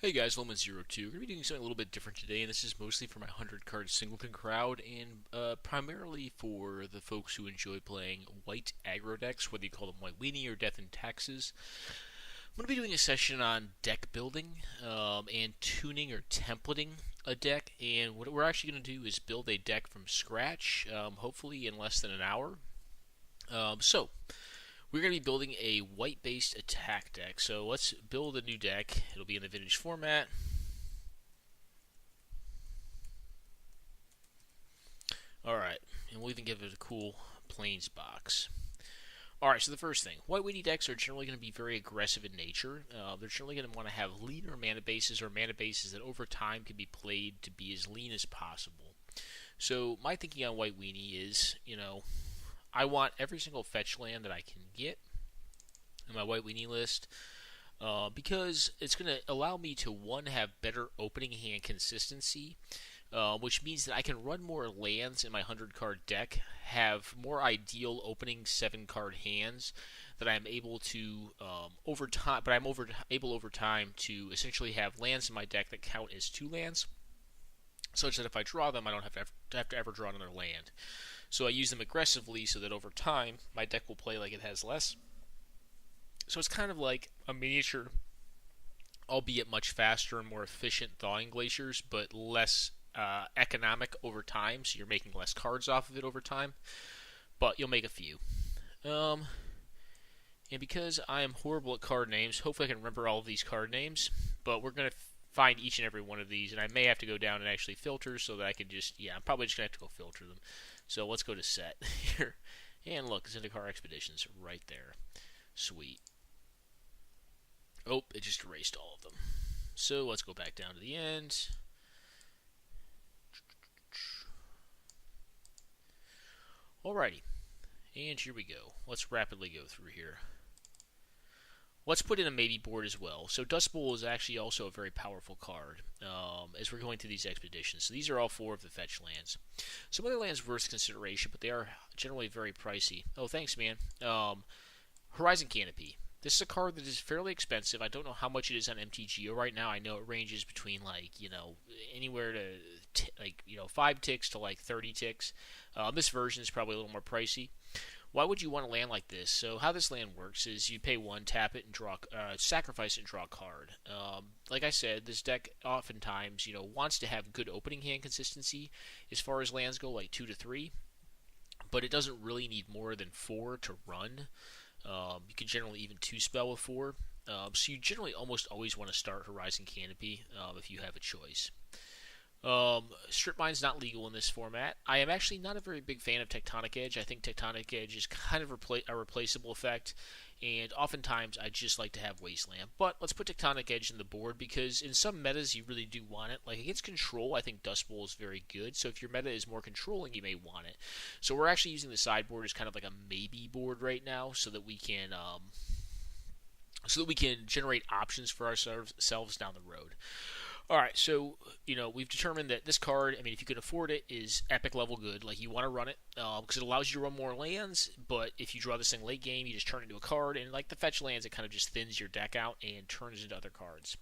Hey guys, Loman02. We're going to be doing something a little bit different today, and this is mostly for my 100 card Singleton crowd, and primarily for the folks who enjoy playing white aggro decks, whether you call them White Weenie or Death and Taxes. I'm going to be doing a session on deck building and tuning or templating a deck, and what we're actually going to do is build a deck from scratch, hopefully in less than an hour. So, we're going to be building a white-based attack deck. So let's build a new deck. It'll be in the vintage format. Alright, and we'll even give it a cool plains box. Alright, so the first thing. White weenie decks are generally going to be very aggressive in nature. They're generally going to want to have leaner mana bases or mana bases that over time can be played to be as lean as possible. So my thinking on white weenie is, I want every single fetch land that I can get in my white weenie list because it's going to allow me to, one, have better opening hand consistency, which means that I can run more lands in my 100-card deck, have more ideal opening 7-card hands that I'm able to over time, but I'm able over time to essentially have lands in my deck that count as 2 lands, such that if I draw them, I don't have to ever draw another land. So I use them aggressively so that over time, my deck will play like it has less. So it's kind of like a miniature, albeit much faster and more efficient thawing glaciers, but less economic over time, so you're making less cards off of it over time, but you'll make a few. And because I am horrible at card names, hopefully I can remember all of these card names, but we're going to find each and every one of these, and I may have to go down and actually filter so that I can just, I'm probably just going to have to go filter them. So let's go to set here. And look, Zendikar Expeditions right there. Sweet. Oh, it just erased all of them. So let's go back down to the end. Alrighty. And here we go. Let's rapidly go through here. Let's put in a maybe board as well. So Dust Bowl is actually also a very powerful card as we're going through these expeditions. So these are all 4 of the fetch lands. Some other lands worth consideration, but they are generally very pricey. Oh, thanks, man. Horizon Canopy. This is a card that is fairly expensive. I don't know how much it is on MTGO right now. I know it ranges between anywhere to 5 ticks to 30 ticks. This version is probably a little more pricey. Why would you want a land like this? So how this land works is you pay 1, tap it, and sacrifice it and draw a card. Like I said, this deck oftentimes wants to have good opening hand consistency as far as lands go, like 2 to 3, but it doesn't really need more than 4 to run. You can generally even 2-spell with 4. So you generally almost always want to start Horizon Canopy if you have a choice. Strip Mine's not legal in this format. I am actually not a very big fan of Tectonic Edge. I think Tectonic Edge is kind of a replaceable effect, and oftentimes I just like to have Wasteland. But let's put Tectonic Edge in the board because in some metas you really do want it. Like against control, I think Dust Bowl is very good. So if your meta is more controlling, you may want it. So we're actually using the sideboard as kind of like a maybe board right now, so that we can generate options for ourselves down the road. Alright, so, we've determined that this card, if you can afford it, is epic level good. Like, you want to run it, because it allows you to run more lands, but if you draw this thing late game, you just turn it into a card, and like the fetch lands, it kind of just thins your deck out and turns into other cards.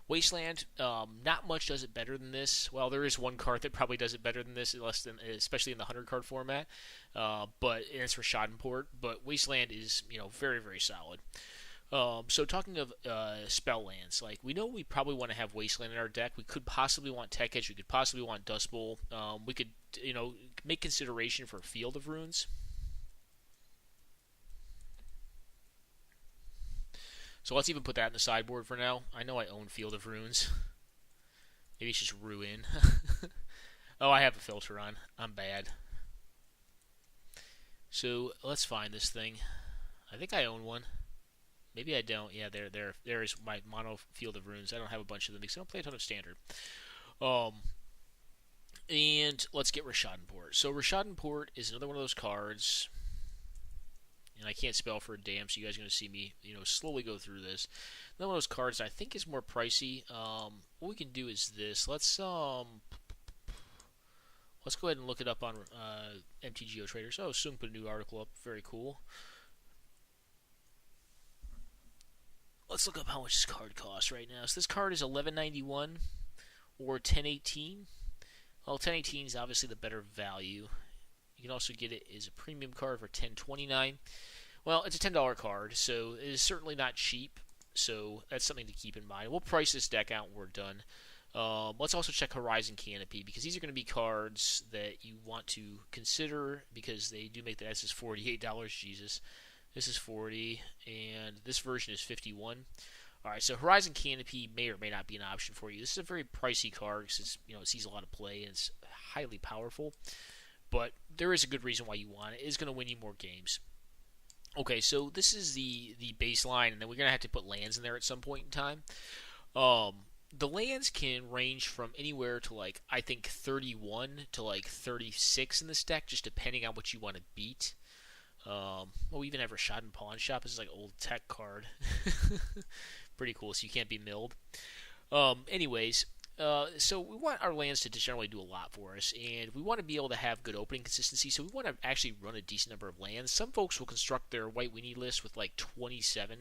Wasteland, not much does it better than this. Well, there is one card that probably does it better than this, especially in the 100-card format, but it's for Schadenport, but Wasteland is, very, very solid. So talking of spell lands, we know we probably want to have Wasteland in our deck. We could possibly want Tech Edge. We could possibly want Dust Bowl. We could, make consideration for Field of Runes. So let's even put that in the sideboard for now. I know I own Field of Runes. Maybe it's just Ruin. Oh, I have a filter on. I'm bad. So let's find this thing. I think I own one. Maybe I don't. Yeah, there is my mono Field of Runes. I don't have a bunch of them because I don't play a ton of Standard. And let's get Rishadenport. So Rishadenport is another one of those cards, and I can't spell for a damn, so you guys are going to see me, slowly go through this. Another one of those cards I think is more pricey. What we can do is this. Let's go ahead and look it up on MTGO Traders. Oh, Sung put a new article up. Very cool. Let's look up how much this card costs right now. So this card is $11.91 or $10.18. Well, $10.18 is obviously the better value. You can also get it as a premium card for $10.29. Well, it's a $10 card, so it is certainly not cheap. So that's something to keep in mind. We'll price this deck out when we're done. Let's also check Horizon Canopy, because these are going to be cards that you want to consider, because they do make the S is $48. Jesus, this is 40, and this version is 51. All right, so Horizon Canopy may or may not be an option for you. This is a very pricey card because it sees a lot of play and it's highly powerful. But there is a good reason why you want it. It is going to win you more games. Okay, so this is the baseline, and then we're going to have to put lands in there at some point in time. The lands can range from anywhere to I think 31 to 36 in this deck, just depending on what you want to beat. We even have Rashad and Pawn Shop. This is old tech card. Pretty cool, so you can't be milled. So we want our lands to generally do a lot for us, and we want to be able to have good opening consistency, so we want to actually run a decent number of lands. Some folks will construct their white weenie list with 27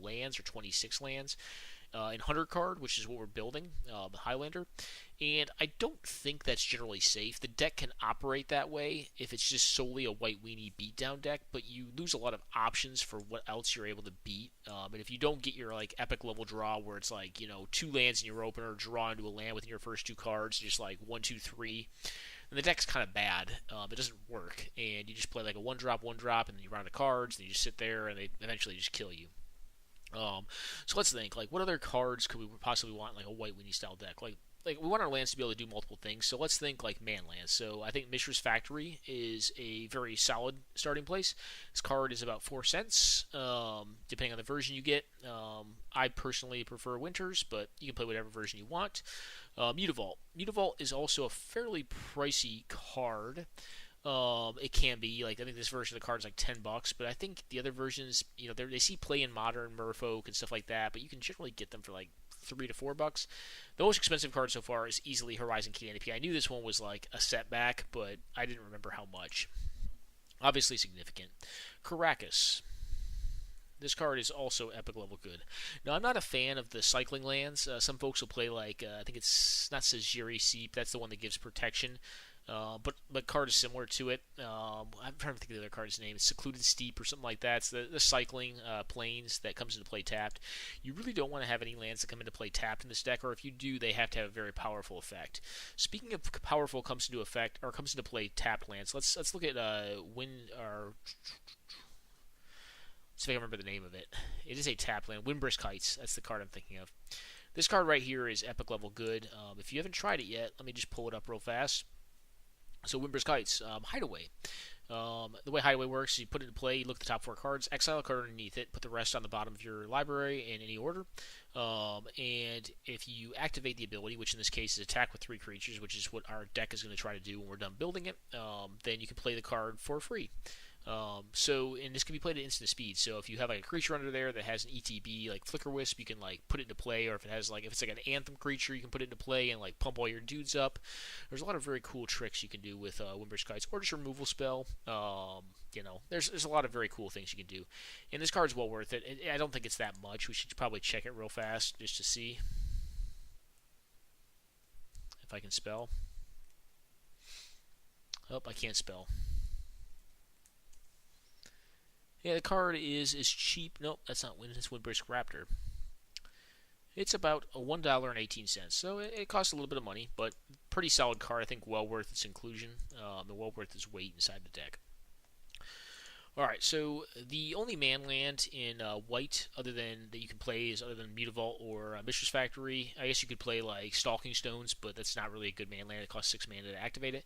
lands or 26 lands in Hunter card, which is what we're building, the Highlander. And I don't think that's generally safe. The deck can operate that way if it's just solely a white weenie beatdown deck, but you lose a lot of options for what else you're able to beat. And if you don't get your epic level draw where it's 2 lands in your opener, draw into a land within your first 2 cards, just 1, 2, 3, then the deck's kind of bad. It doesn't work, and you just play a 1-drop, and then you run out of cards, and you just sit there, and they eventually just kill you. So let's think, what other cards could we possibly want a white weenie style deck? We want our lands to be able to do multiple things, so let's think man lands. So I think Mishra's Factory is a very solid starting place. This card is about 4 cents, depending on the version you get. I personally prefer Winters, but you can play whatever version you want. Mutavault. Mutavault is also a fairly pricey card. It can be I think this version of the card is $10, but I think the other versions, they see play in Modern, Merfolk, and stuff like that, but you can generally get them for $3 to $4. The most expensive card so far is easily Horizon Canopy. I knew this one was a setback, but I didn't remember how much. Obviously significant. Caracas. This card is also epic level good. Now, I'm not a fan of the cycling lands. Some folks will play I think it's not Sajiri Seep. That's the one that gives protection. But card is similar to it. I'm trying to think of the other card's name. It's Secluded Steep or something like that. It's the cycling planes that comes into play tapped. You really don't want to have any lands that come into play tapped in this deck, or if you do, they have to have a very powerful effect. Speaking of powerful comes into play tapped lands, let's look at let's see if I remember the name of it. It is a tapped land. Windbrisk Heights. That's the card I'm thinking of. This card right here is epic level good. If you haven't tried it yet, let me just pull it up real fast. So Windbrisk Heights, Hideaway. The way Hideaway works is you put it in play, you look at the top 4 cards, exile a card underneath it, put the rest on the bottom of your library in any order. And if you activate the ability, which in this case is attack with 3 creatures, which is what our deck is going to try to do when we're done building it, then you can play the card for free. And this can be played at instant speed. So if you have a creature under there that has an ETB like Flicker Wisp, you can put it into play. Or if it has if it's an Anthem creature, you can put it into play and pump all your dudes up. There's a lot of very cool tricks you can do with Windbrisk Heights, or just a removal spell. There's a lot of very cool things you can do, and this card's well worth it. I don't think it's that much. We should probably check it real fast just to see if I can spell. Oh, I can't spell. Yeah, the card is cheap. Nope, that's not Wind. It's Windbrisk Raptor. It's about $1.18, so it costs a little bit of money, but pretty solid card. I think well worth its inclusion. Well worth its weight inside the deck. All right, so the only man land in white other than Mutavault or Mishra's Factory. I guess you could play Stalking Stones, but that's not really a good man land. It costs 6 mana to activate it.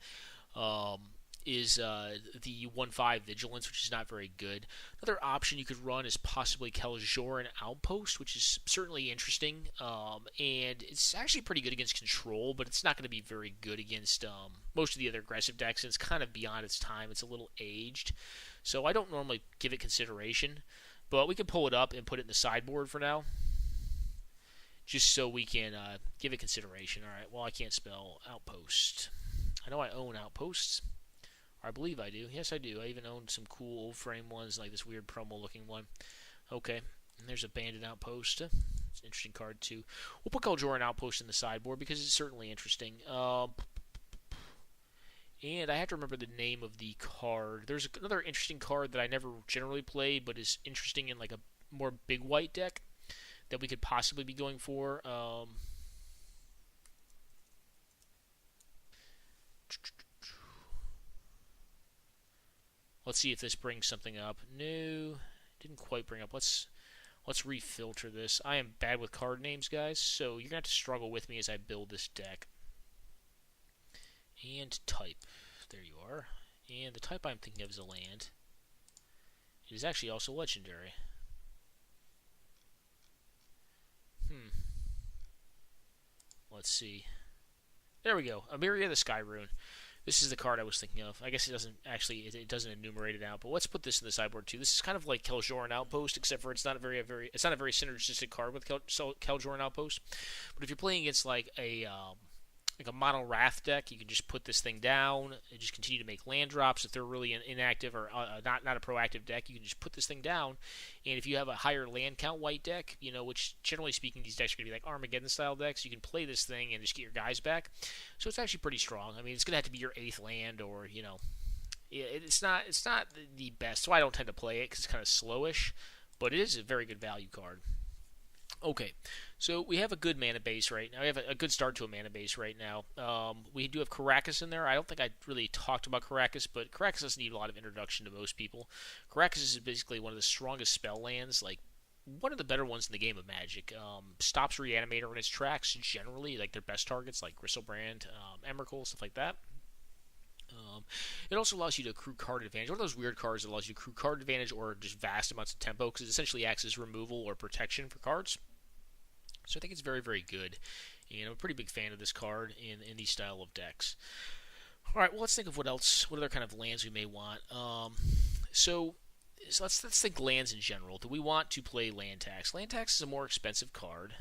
Is the 1/5 Vigilance, which is not very good. Another option you could run is possibly Keljoran Outpost, which is certainly interesting, and it's actually pretty good against control, but it's not going to be very good against most of the other aggressive decks, and it's kind of beyond its time. It's a little aged, so I don't normally give it consideration, but we can pull it up and put it in the sideboard for now, just so we can give it consideration. All right, well, I can't spell Outpost. I know I own Outposts. I believe I do. Yes, I do. I even own some cool old frame ones, like this weird promo-looking one. Okay. And there's a Bandit Outpost. It's an interesting card, too. We'll put Kaljoran Outpost in the sideboard because it's certainly interesting. And I have to remember the name of the card. There's another interesting card that I never generally play, but is interesting in like a more big white deck that we could possibly be going for. Let's see if this brings something up. No, didn't quite bring up. Let's refilter this. I am bad with card names, guys, so you're gonna have to struggle with me as I build this deck. And type. There you are. And the type I'm thinking of is a land. It is actually also legendary. Let's see. There we go. Amiria the Sky Rune. This is the card I was thinking of. I guess it doesn't actually it doesn't enumerate it out, but let's put this in the sideboard too. This is kind of like Kaljoran Outpost, except for it's not a very synergistic card with Kaljoran Outpost. But if you're playing against like a mono Wrath deck, you can just put this thing down and just continue to make land drops. If they're really an inactive or not a proactive deck, you can just put this thing down. And if you have a higher land count white deck, which generally speaking these decks are going to be like Armageddon style decks, you can play this thing and just get your guys back. So it's actually pretty strong. I mean, it's going to have to be your 8th land, or it's not the best. So I don't tend to play it because it's kind of slowish, but it is a very good value card. Okay, so we have a good mana base right now. We have a good start to a mana base right now. We do have Karakas in there. I don't think I really talked about Karakas, but Karakas doesn't need a lot of introduction to most people. Karakas is basically one of the strongest spell lands, like one of the better ones in the game of Magic. Stops Reanimator in its tracks generally, like their best targets, like Gristlebrand, Emrakul, stuff like that. It also allows you to accrue card advantage. One of those weird cards that allows you to accrue card advantage or just vast amounts of tempo, because it essentially acts as removal or protection for cards. So I think it's very, very good. And I'm a pretty big fan of this card in these style of decks. Alright, well, let's think of what other kind of lands we may want. So let's think lands in general. Do we want to play Land Tax? Land Tax is a more expensive card,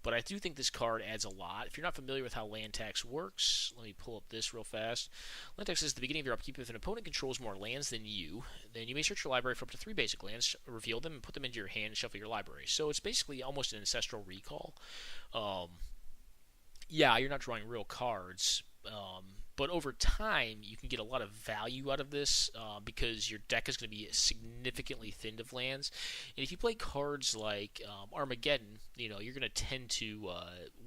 but I do think this card adds a lot. If you're not familiar with how Land Tax works, let me pull up this real fast. Land Tax is the beginning of your upkeep. If an opponent controls more lands than you, then you may search your library for up to 3 basic lands, reveal them, and put them into your hand and shuffle your library. So it's basically almost an ancestral recall. Yeah, you're not drawing real cards, but over time you can get a lot of value out of this because your deck is going to be significantly thinned of lands. And if you play cards like Armageddon, you're going to tend to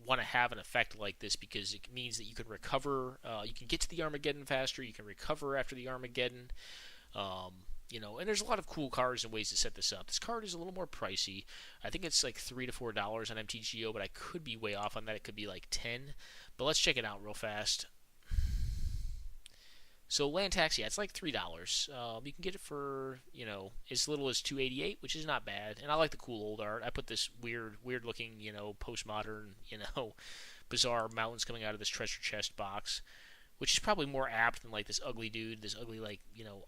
want to have an effect like this because it means that you can recover, you can get to the Armageddon faster, you can recover after the Armageddon. And there's a lot of cool cards and ways to set this up. This card is a little more pricey. I think it's like $3 to $4 on MTGO, but I could be way off on that. It could be like 10. But let's check it out real fast. So Land Tax, yeah, it's like $3. You can get it for, as little as $2.88, which is not bad. And I like the cool old art. I put this weird looking, postmodern, bizarre mountains coming out of this treasure chest box, which is probably more apt than like this ugly dude, this ugly like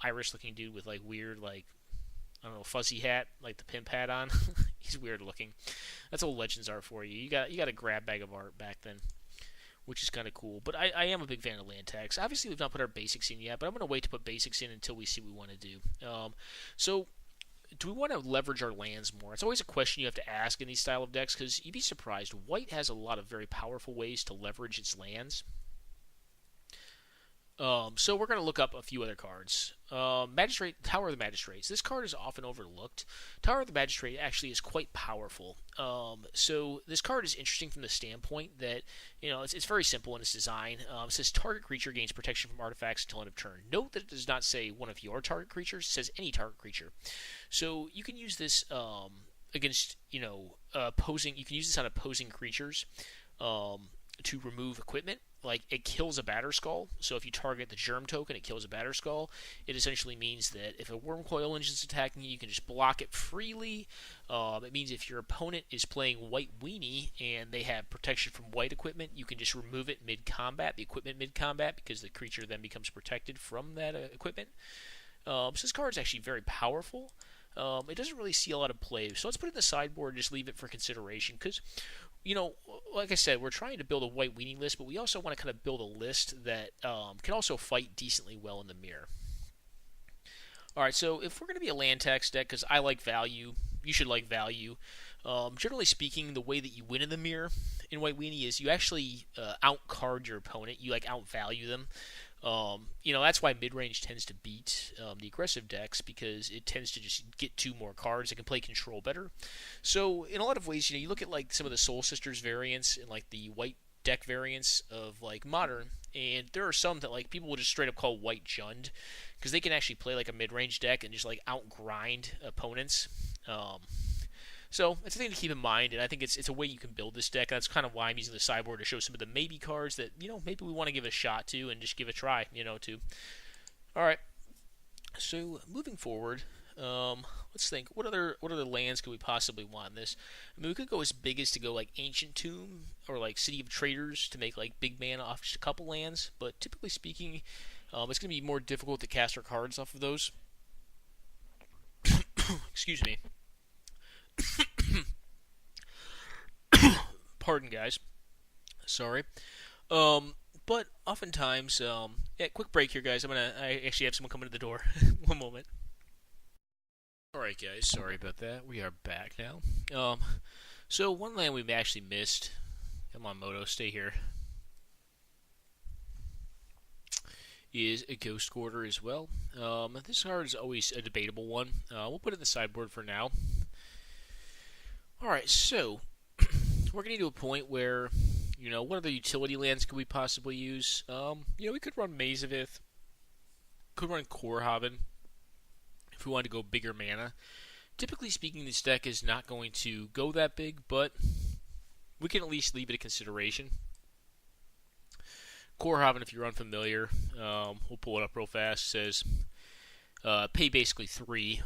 Irish looking dude with like weird like I don't know fuzzy hat, like the pimp hat on. He's weird looking. That's old Legends art for you. You got a grab bag of art back then, which is kind of cool. But I am a big fan of Land Tax. Obviously, we've not put our basics in yet, but I'm going to wait to put basics in until we see what we want to do. So do we want to leverage our lands more? It's always a question you have to ask in these style of decks because you'd be surprised. White has a lot of very powerful ways to leverage its lands. So we're going to look up a few other cards. Magistrate, Tower of the Magistrates. This card is often overlooked. Tower of the Magistrate actually is quite powerful. So this card is interesting from the standpoint that, it's very simple in its design. It says target creature gains protection from artifacts until end of turn. Note that it does not say one of your target creatures. It says any target creature. So you can use this against, opposing. You can use this on opposing creatures to remove equipment. Like, it kills a Batterskull, so if you target the Germ token, it kills a Batterskull. It essentially means that if a Wormcoil Engine is attacking you, you can just block it freely. It means if your opponent is playing White Weenie and they have protection from white equipment, you can just remove it mid-combat, the equipment mid-combat, because the creature then becomes protected from that equipment. So this card is actually very powerful. It doesn't really see a lot of play, so let's put it in the sideboard and just leave it for consideration, because like I said, we're trying to build a White Weenie list, but we also want to kind of build a list that can also fight decently well in the mirror. Alright, so if we're going to be a Land Tax deck, because I like value, you should like value. Generally speaking, the way that you win in the mirror in White Weenie is you actually outcard your opponent. You like outvalue them. That's why mid-range tends to beat the aggressive decks because it tends to just get 2 more cards. It can play control better. So in a lot of ways, you look at like some of the Soul Sisters variants and like the white deck variants of like Modern, and there are some that like people will just straight up call White Jund because they can actually play like a mid-range deck and just like outgrind opponents. So it's a thing to keep in mind, and I think it's a way you can build this deck. That's kind of why I'm using the sideboard to show some of the maybe cards that maybe we want to give a shot to and just give a try. To. All right. So moving forward, let's think. What other lands could we possibly want in this? I mean, we could go as big as to go like Ancient Tomb or like City of Traders to make like big mana off just a couple lands. But typically speaking, it's going to be more difficult to cast our cards off of those. Excuse me. Pardon, guys. Sorry. But oftentimes, quick break here, guys. I actually have someone coming to the door. One moment. Alright, guys. Sorry about that. We are back now. So one land we actually missed. Come on, Moto. Stay here. Is a Ghost Quarter as well. This card is always a debatable one. We'll put it in the sideboard for now. Alright, so we're getting to a point where, what other utility lands could we possibly use? We could run Maze of Ith, could run Korhaven if we wanted to go bigger mana. Typically speaking, this deck is not going to go that big, but we can at least leave it a consideration. Korhaven, if you're unfamiliar, we'll pull it up real fast. It says pay basically 3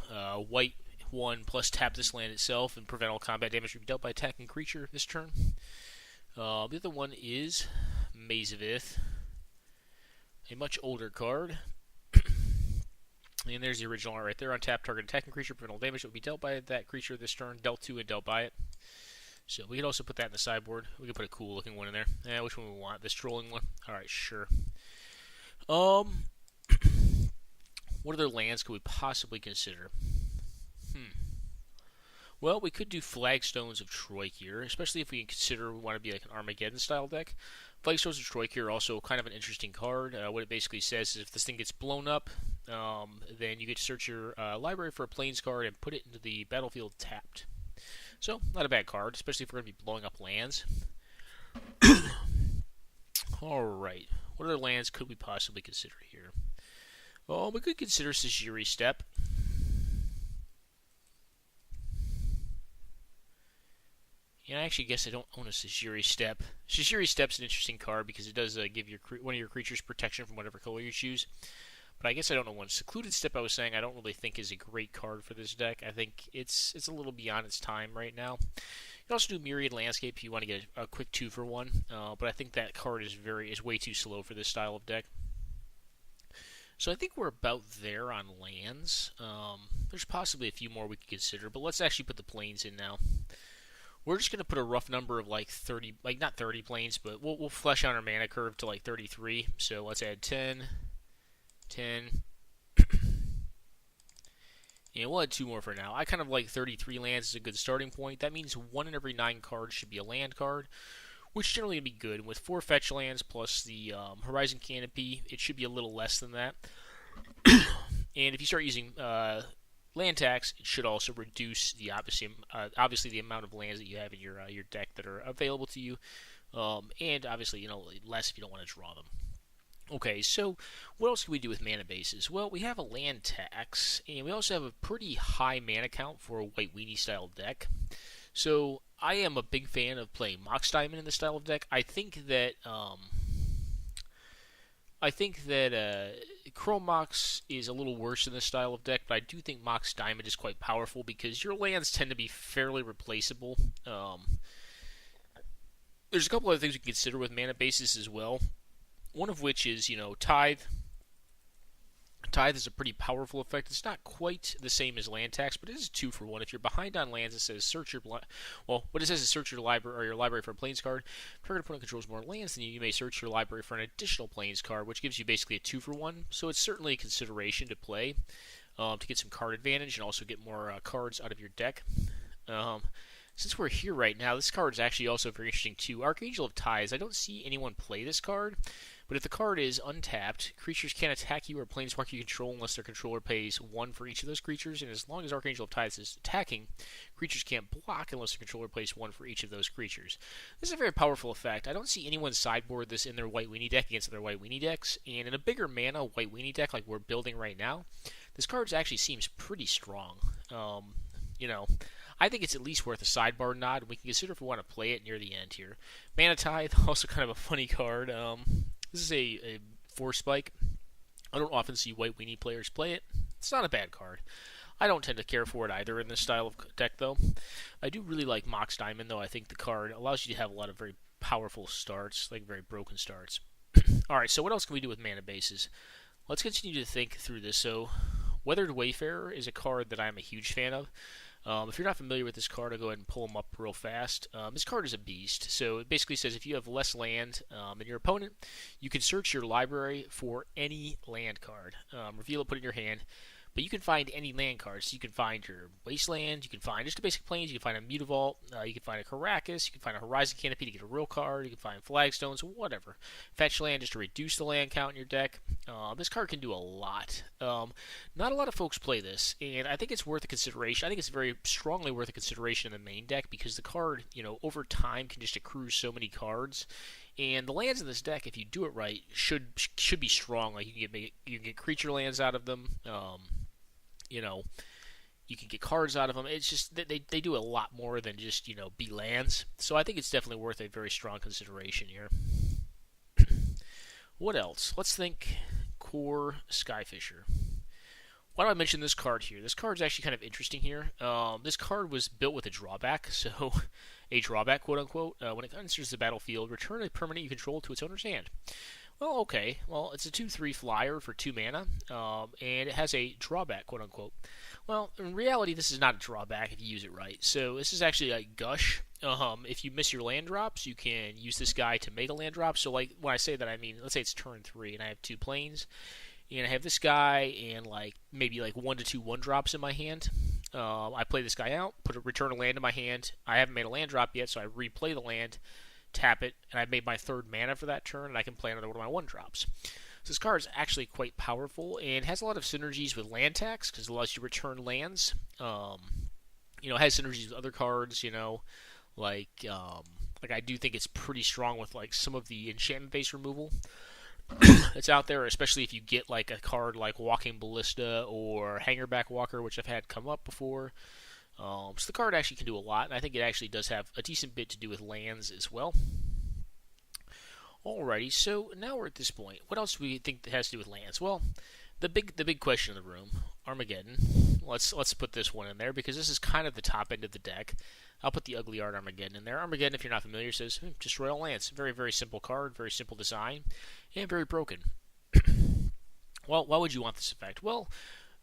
white 1 plus tap this land itself and prevent all combat damage to be dealt by attacking creature this turn. The other one is Maze of Ith, a much older card. And there's the original art right there. On tap, target attacking creature, prevent all damage that would be dealt by that creature this turn. Dealt to and dealt by it. So we could also put that in the sideboard. We could put a cool looking one in there. Which one we want? This trolling one? Alright, sure. What other lands could we possibly consider? Well, we could do Flagstones of Troy here, especially if we consider we want to be like an Armageddon-style deck. Flagstones of Troy here are also kind of an interesting card. What it basically says is if this thing gets blown up, then you get to search your library for a Plains card and put it into the battlefield tapped. So, not a bad card, especially if we're going to be blowing up lands. Alright, what other lands could we possibly consider here? Well, we could consider Sejiri Steppe. Yeah, I actually guess I don't own a Sejiri Steppe. Sejiri Steppe's an interesting card because it does give one of your creatures protection from whatever color you choose. But I guess I don't know one. Secluded Steppe, I was saying, I don't really think is a great card for this deck. I think it's a little beyond its time right now. You can also do Myriad Landscape if you want to get a quick 2-for-1. But I think that card is way too slow for this style of deck. So I think we're about there on lands. There's possibly a few more we could consider, but let's actually put the plains in now. We're just going to put a rough number of like 30, like not 30 plains, but we'll flesh out our mana curve to like 33. So let's add 10, 10. Yeah, we'll add 2 more for now. I kind of like 33 lands as a good starting point. That means 1 in every 9 cards should be a land card, which generally would be good. And with 4 fetch lands plus the Horizon Canopy, it should be a little less than that. And if you start using land tax, it should also reduce the obviously the amount of lands that you have in your deck that are available to you, and obviously less if you don't want to draw them. Okay, so what else can we do with mana bases? Well, we have a land tax, and we also have a pretty high mana count for a White Weenie style deck. So I am a big fan of playing Mox Diamond in this style of deck. I think that Chrome Mox is a little worse in this style of deck, but I do think Mox Diamond is quite powerful because your lands tend to be fairly replaceable. There's a couple other things we can consider with mana bases as well. One of which is, Tithe. Tithe is a pretty powerful effect. It's not quite the same as land tax, but it is a 2-for-1. If you're behind on lands, it says search your what it says is search your library or your library for a plains card. If your opponent controls more lands than you may search your library for an additional plains card, which gives you basically a 2-for-1. So it's certainly a consideration to play. to get some card advantage and also get more cards out of your deck. Um, since we're here right now, this card is actually also very interesting too. Archangel of Ties. I don't see anyone play this card, but if the card is untapped, creatures can't attack you or planeswalk you control unless their controller pays 1 for each of those creatures, and as long as Archangel of Ties is attacking, creatures can't block unless their controller pays 1 for each of those creatures. This is a very powerful effect. I don't see anyone sideboard this in their white weenie deck against other white weenie decks, and in a bigger mana white weenie deck like we're building right now, this card actually seems pretty strong. You know, I think it's at least worth a sidebar nod. We can consider if we want to play it near the end here. Mana Tithe, also kind of a funny card. This is a 4-spike. I don't often see white weenie players play it. It's not a bad card. I don't tend to care for it either in this style of deck, though. I do really like Mox Diamond, though. I think the card allows you to have a lot of very powerful starts, like very broken starts. Alright, so what else can we do with mana bases? Let's continue to think through this. So, Weathered Wayfarer is a card that I'm a huge fan of. If you're not familiar with this card, I'll go ahead and pull them up real fast. This card is a beast. So it basically says if you have less land than your opponent, you can search your library for any land card. Reveal it, put it in your hand. But you can find any land cards. So you can find your Wasteland, you can find just a basic plains, you can find a Mutavault, you can find a Caracas, you can find a Horizon Canopy to get a real card, you can find Flagstones, whatever. Fetch land just to reduce the land count in your deck. This card can do a lot. Not a lot of folks play this, and I think it's worth a consideration. I think it's very strongly worth a consideration in the main deck because the card, over time can just accrue so many cards. And the lands in this deck, if you do it right, should be strong. Like you can get creature lands out of them. You can get cards out of them. It's just that they do a lot more than just be lands. So I think it's definitely worth a very strong consideration here. What else? Let's think Core Skyfisher. Why do I mention this card here? This card's actually kind of interesting here. This card was built with a drawback, so a drawback, quote unquote. When it enters the battlefield, return a permanent you control to its owner's hand. Well, okay. Well, it's a 2/3 flyer for 2 mana, and it has a drawback, quote unquote. Well, in reality, this is not a drawback if you use it right. So this is actually a gush. If you miss your land drops, you can use this guy to make a land drop. So, like when I say that, I mean let's say it's turn 3 and I have 2 plains, and I have this guy and maybe 1 to 2 1-drops in my hand. I play this guy out, return a land in my hand. I haven't made a land drop yet, so I replay the land, tap it, and I've made my 3rd mana for that turn, and I can play another one of my 1-drops. So this card is actually quite powerful and has a lot of synergies with land tax because it allows you to return lands. It has synergies with other cards. I do think it's pretty strong with some of the enchantment base removal that's out there, especially if you get a card like Walking Ballista or Hangerback Walker, which I've had come up before. So the card actually can do a lot, and I think it actually does have a decent bit to do with lands as well. Alrighty, so now we're at this point. What else do we think that has to do with lands? Well, the big question in the room, Armageddon. Let's put this one in there because this is kind of the top end of the deck. I'll put the ugly art Armageddon in there. Armageddon, if you're not familiar, says destroy all lands. Very, very simple card, very simple design, and very broken. Well, why would you want this effect? Well,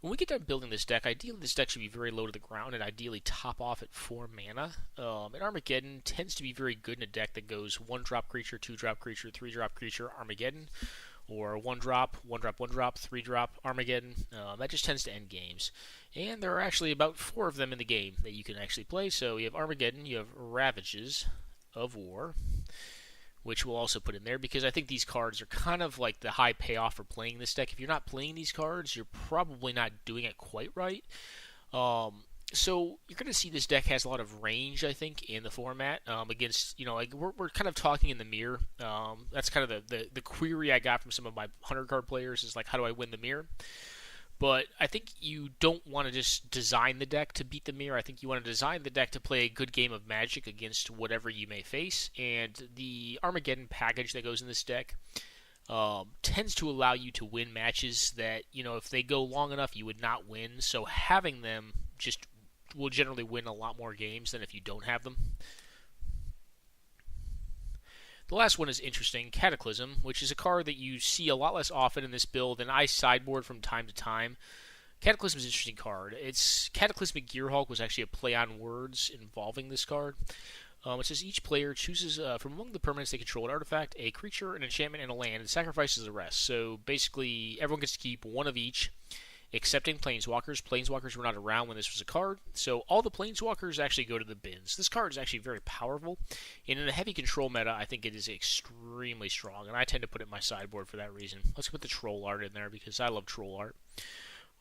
when we get done building this deck, ideally this deck should be very low to the ground and ideally top off at 4 mana. And Armageddon tends to be very good in a deck that goes 1-drop creature, 2-drop creature, 3-drop creature, Armageddon, or 1-drop, 1-drop, 1-drop, 3-drop, Armageddon. That just tends to end games. And there are actually about 4 of them in the game that you can actually play. So you have Armageddon, you have Ravages of War, which we'll also put in there because I think these cards are kind of like the high payoff for playing this deck. If you're not playing these cards, you're probably not doing it quite right. So you're going to see this deck has a lot of range, I think, in the format against, we're kind of talking in the mirror. That's kind of the query I got from some of my 100-card players is how do I win the mirror? But I think you don't want to just design the deck to beat the mirror. I think you want to design the deck to play a good game of Magic against whatever you may face. And the Armageddon package that goes in this deck tends to allow you to win matches that, if they go long enough, you would not win. So having them just will generally win a lot more games than if you don't have them. The last one is interesting, Cataclysm, which is a card that you see a lot less often in this build, and I sideboard from time to time. Cataclysm is an interesting card. Cataclysmic Gearhulk was actually a play on words involving this card. It says each player chooses from among the permanents they control an artifact, a creature, an enchantment, and a land, and sacrifices the rest. So basically, everyone gets to keep one of each, accepting Planeswalkers. Planeswalkers were not around when this was a card, so all the Planeswalkers actually go to the bins. This card is actually very powerful, and in a heavy control meta, I think it is extremely strong, and I tend to put it in my sideboard for that reason. Let's put the troll art in there because I love troll art.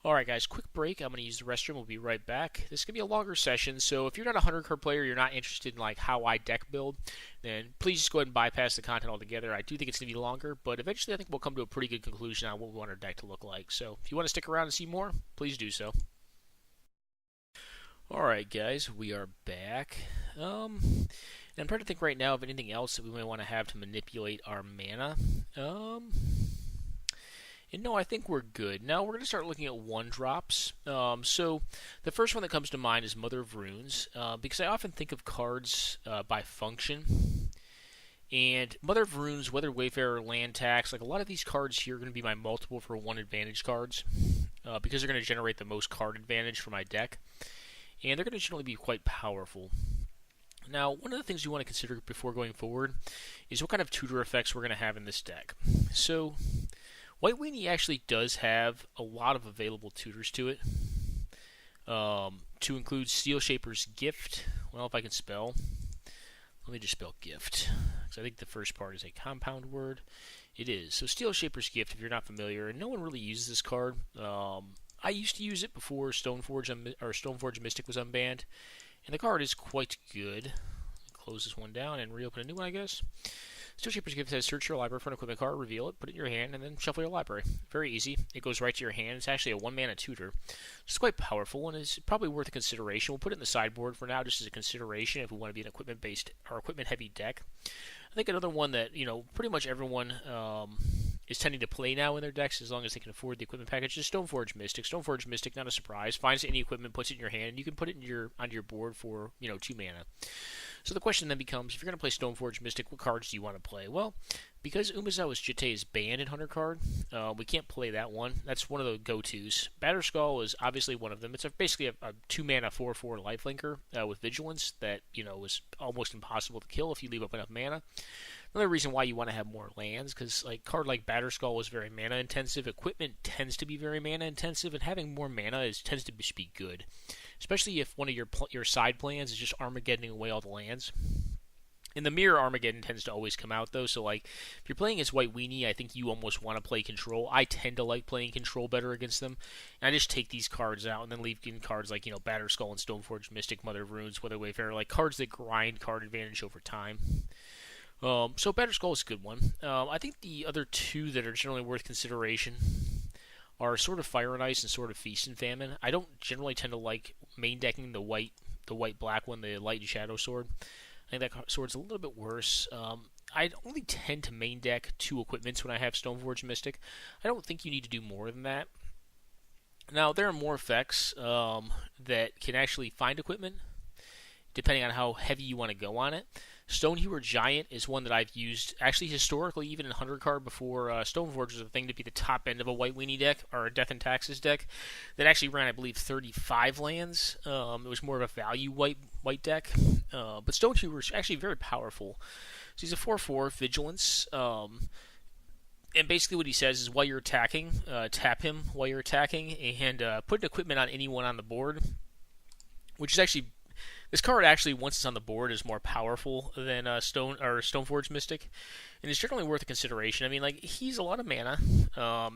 Alright guys, quick break. I'm going to use the restroom. We'll be right back. This is going to be a longer session, so if you're not a 100 card player, you're not interested in like how I deck build, then please just go ahead and bypass the content altogether. I do think it's going to be longer, but eventually I think we'll come to a pretty good conclusion on what we want our deck to look like. So if you want to stick around and see more, please do so. Alright guys, we are back. And I'm trying to think right now of anything else that we may want to have to manipulate our mana. And no, I think we're good. Now we're going to start looking at 1-drops. So the first one that comes to mind is Mother of Runes, because I often think of cards by function. And Mother of Runes, Weather Wayfarer, Land Tax, like a lot of these cards here are going to be my multiple for 1 advantage cards, because they're going to generate the most card advantage for my deck. And they're going to generally be quite powerful. Now, one of the things you want to consider before going forward is what kind of tutor effects we're going to have in this deck. So White Weenie actually does have a lot of available tutors to it, to include Steel Shaper's Gift. Well, if I can spell, let me just spell gift, because I think the first part is a compound word. It is. So Steel Shaper's Gift, if you're not familiar, and no one really uses this card. I used to use it before Stoneforge Mystic was unbanned, and the card is quite good. Close this one down and reopen a new one, I guess. Steel Shaper's Gift says, search your library for an equipment card, reveal it, put it in your hand, and then shuffle your library. Very easy. It goes right to your hand. It's actually a 1-mana tutor. It's quite powerful, and is probably worth a consideration. We'll put it in the sideboard for now, just as a consideration if we want to be an equipment-based or equipment-heavy deck. I think another one that, pretty much everyone is tending to play now in their decks, as long as they can afford the equipment package, is Stoneforge Mystic. Stoneforge Mystic, not a surprise, finds any equipment, puts it in your hand, and you can put it onto your board for 2 mana. So the question then becomes, if you're going to play Stoneforge Mystic, what cards do you want to play? Well, because Umezawa's Jitte is banned in 100 card, we can't play that one. That's one of the go-tos. Batterskull is obviously one of them. It's basically a 2-mana 4/4 lifelinker with Vigilance that is almost impossible to kill if you leave up enough mana. Another reason why you want to have more lands, because a card like Batterskull is very mana intensive. Equipment tends to be very mana intensive, and having more mana tends to be good, especially if one of your side plans is just Armageddon away all the lands. In the mirror, Armageddon tends to always come out, though, so if you're playing as White Weenie, I think you almost want to play Control. I tend to like playing Control better against them, and I just take these cards out and then leave in cards like, Batterskull and Stoneforge Mystic, Mother of Runes, Weather Wayfarer, like cards that grind card advantage over time. So Batterskull is a good one. I think the other two that are generally worth consideration are Sword of Fire and Ice and Sword of Feast and Famine. I don't generally tend to like main decking the white-black one, the Light and Shadow Sword. I think that sword's a little bit worse. I only tend to main deck 2 equipments when I have Stoneforge Mystic. I don't think you need to do more than that. Now, there are more effects that can actually find equipment, depending on how heavy you want to go on it. Stonehewer Giant is one that I've used, actually historically, even in 100 card before Stoneforge was a thing to be the top end of a White Weenie deck, or a Death and Taxes deck, that actually ran, I believe, 35 lands. It was more of a value white deck. But Stonehewer is actually very powerful. So he's a 4/4 Vigilance. And basically what he says is while you're attacking, tap him while you're attacking, and put an equipment on anyone on the board, which is actually... This card actually, once it's on the board, is more powerful than Stoneforge Mystic, and it's generally worth a consideration. I mean, he's a lot of mana.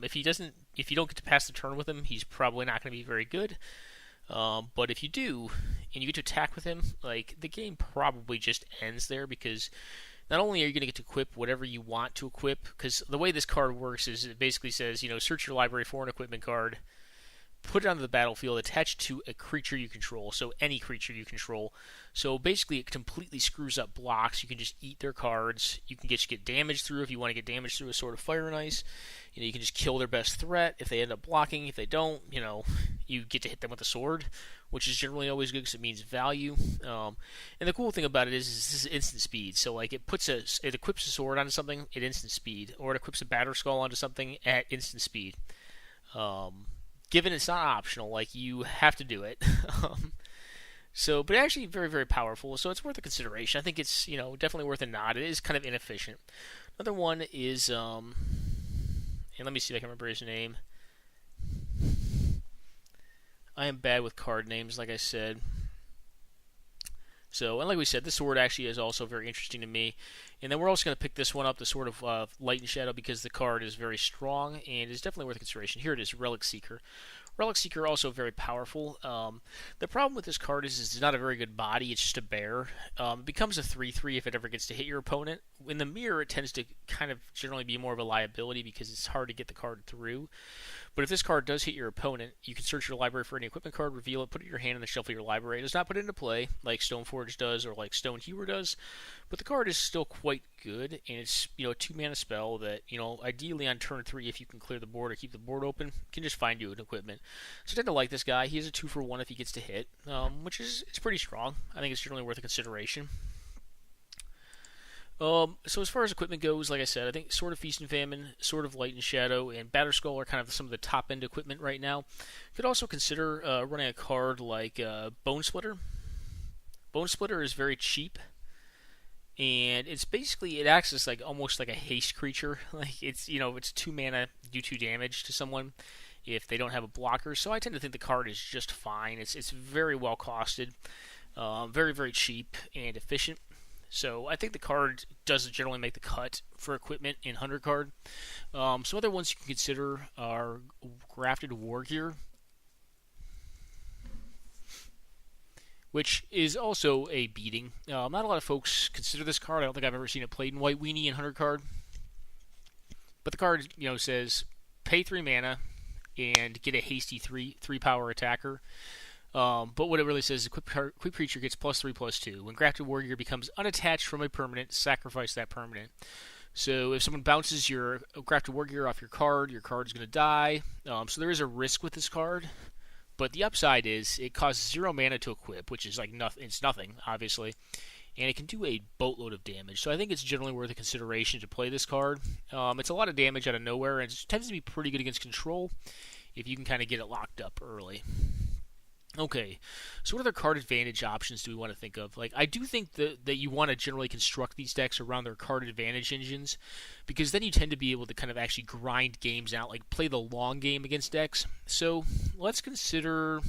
If you don't get to pass the turn with him, he's probably not going to be very good. But if you do, and you get to attack with him, the game probably just ends there, because not only are you going to get to equip whatever you want to equip, because the way this card works is it basically says, search your library for an equipment card, put it onto the battlefield, attached to a creature you control, so any creature you control. So basically it completely screws up blocks. You can just eat their cards. You can get damage through if you want to get damage through a Sword of Fire and Ice. You can just kill their best threat if they end up blocking. If they don't, you get to hit them with a sword, which is generally always good because it means value. And the cool thing about it is this is instant speed. So it equips a sword onto something at instant speed, or it equips a Batterskull onto something at instant speed. Given it's not optional, you have to do it. But actually very, very powerful, so it's worth a consideration. I think it's, definitely worth a nod. It is kind of inefficient. Another one is, and let me see if I can remember his name. I am bad with card names, like I said. So, and like we said, this sword actually is also very interesting to me. And then we're also going to pick this one up, the Sword of Light and Shadow, because the card is very strong and is definitely worth consideration. Here it is, Relic Seeker. Relic Seeker also very powerful. The problem with this card is it's not a very good body. It's just a bear. It becomes a 3/3 if it ever gets to hit your opponent. In the mirror, it tends to kind of generally be more of a liability because it's hard to get the card through. But if this card does hit your opponent, you can search your library for any equipment card, reveal it, put it in your hand, and then shuffle your library. It does not put it into play like Stoneforge does or like Stonehewer does, but the card is still quite good, and it's a 2-mana spell that ideally on turn 3, if you can clear the board or keep the board open, can just find you an equipment. So I tend to like this guy. He is a 2-for-1 if he gets to hit, which is it's pretty strong. I think it's generally worth a consideration. So as far as equipment goes, like I said, I think Sword of Feast and Famine, Sword of Light and Shadow, and Batterskull are kind of some of the top-end equipment right now. You could also consider running a card like Bone Splitter. Bone Splitter is very cheap, and it acts as almost like a haste creature. Like it's 2 mana, do 2 damage to someone if they don't have a blocker. So I tend to think the card is just fine. It's very well costed, very very cheap and efficient. So I think the card does generally make the cut for equipment in 100 card. Some other ones you can consider are Grafted War Gear, which is also a beating. Not a lot of folks consider this card. I don't think I've ever seen it played in White Weenie in 100 card. But the card says pay 3 mana and get a hasty 3 power attacker. But what it really says is a quick creature gets +3/+2. When Grafted Warrior becomes unattached from a permanent, sacrifice that permanent. So if someone bounces your Grafted Warrior off your card is going to die. So there is a risk with this card. But the upside is it costs 0 mana to equip, which is nothing. It's nothing, obviously. And it can do a boatload of damage. So I think it's generally worth a consideration to play this card. It's a lot of damage out of nowhere, and it tends to be pretty good against control if you can kind of get it locked up early. Okay, so what other card advantage options do we want to think of? I do think that you want to generally construct these decks around their card advantage engines, because then you tend to be able to kind of actually grind games out, play the long game against decks. So let's consider,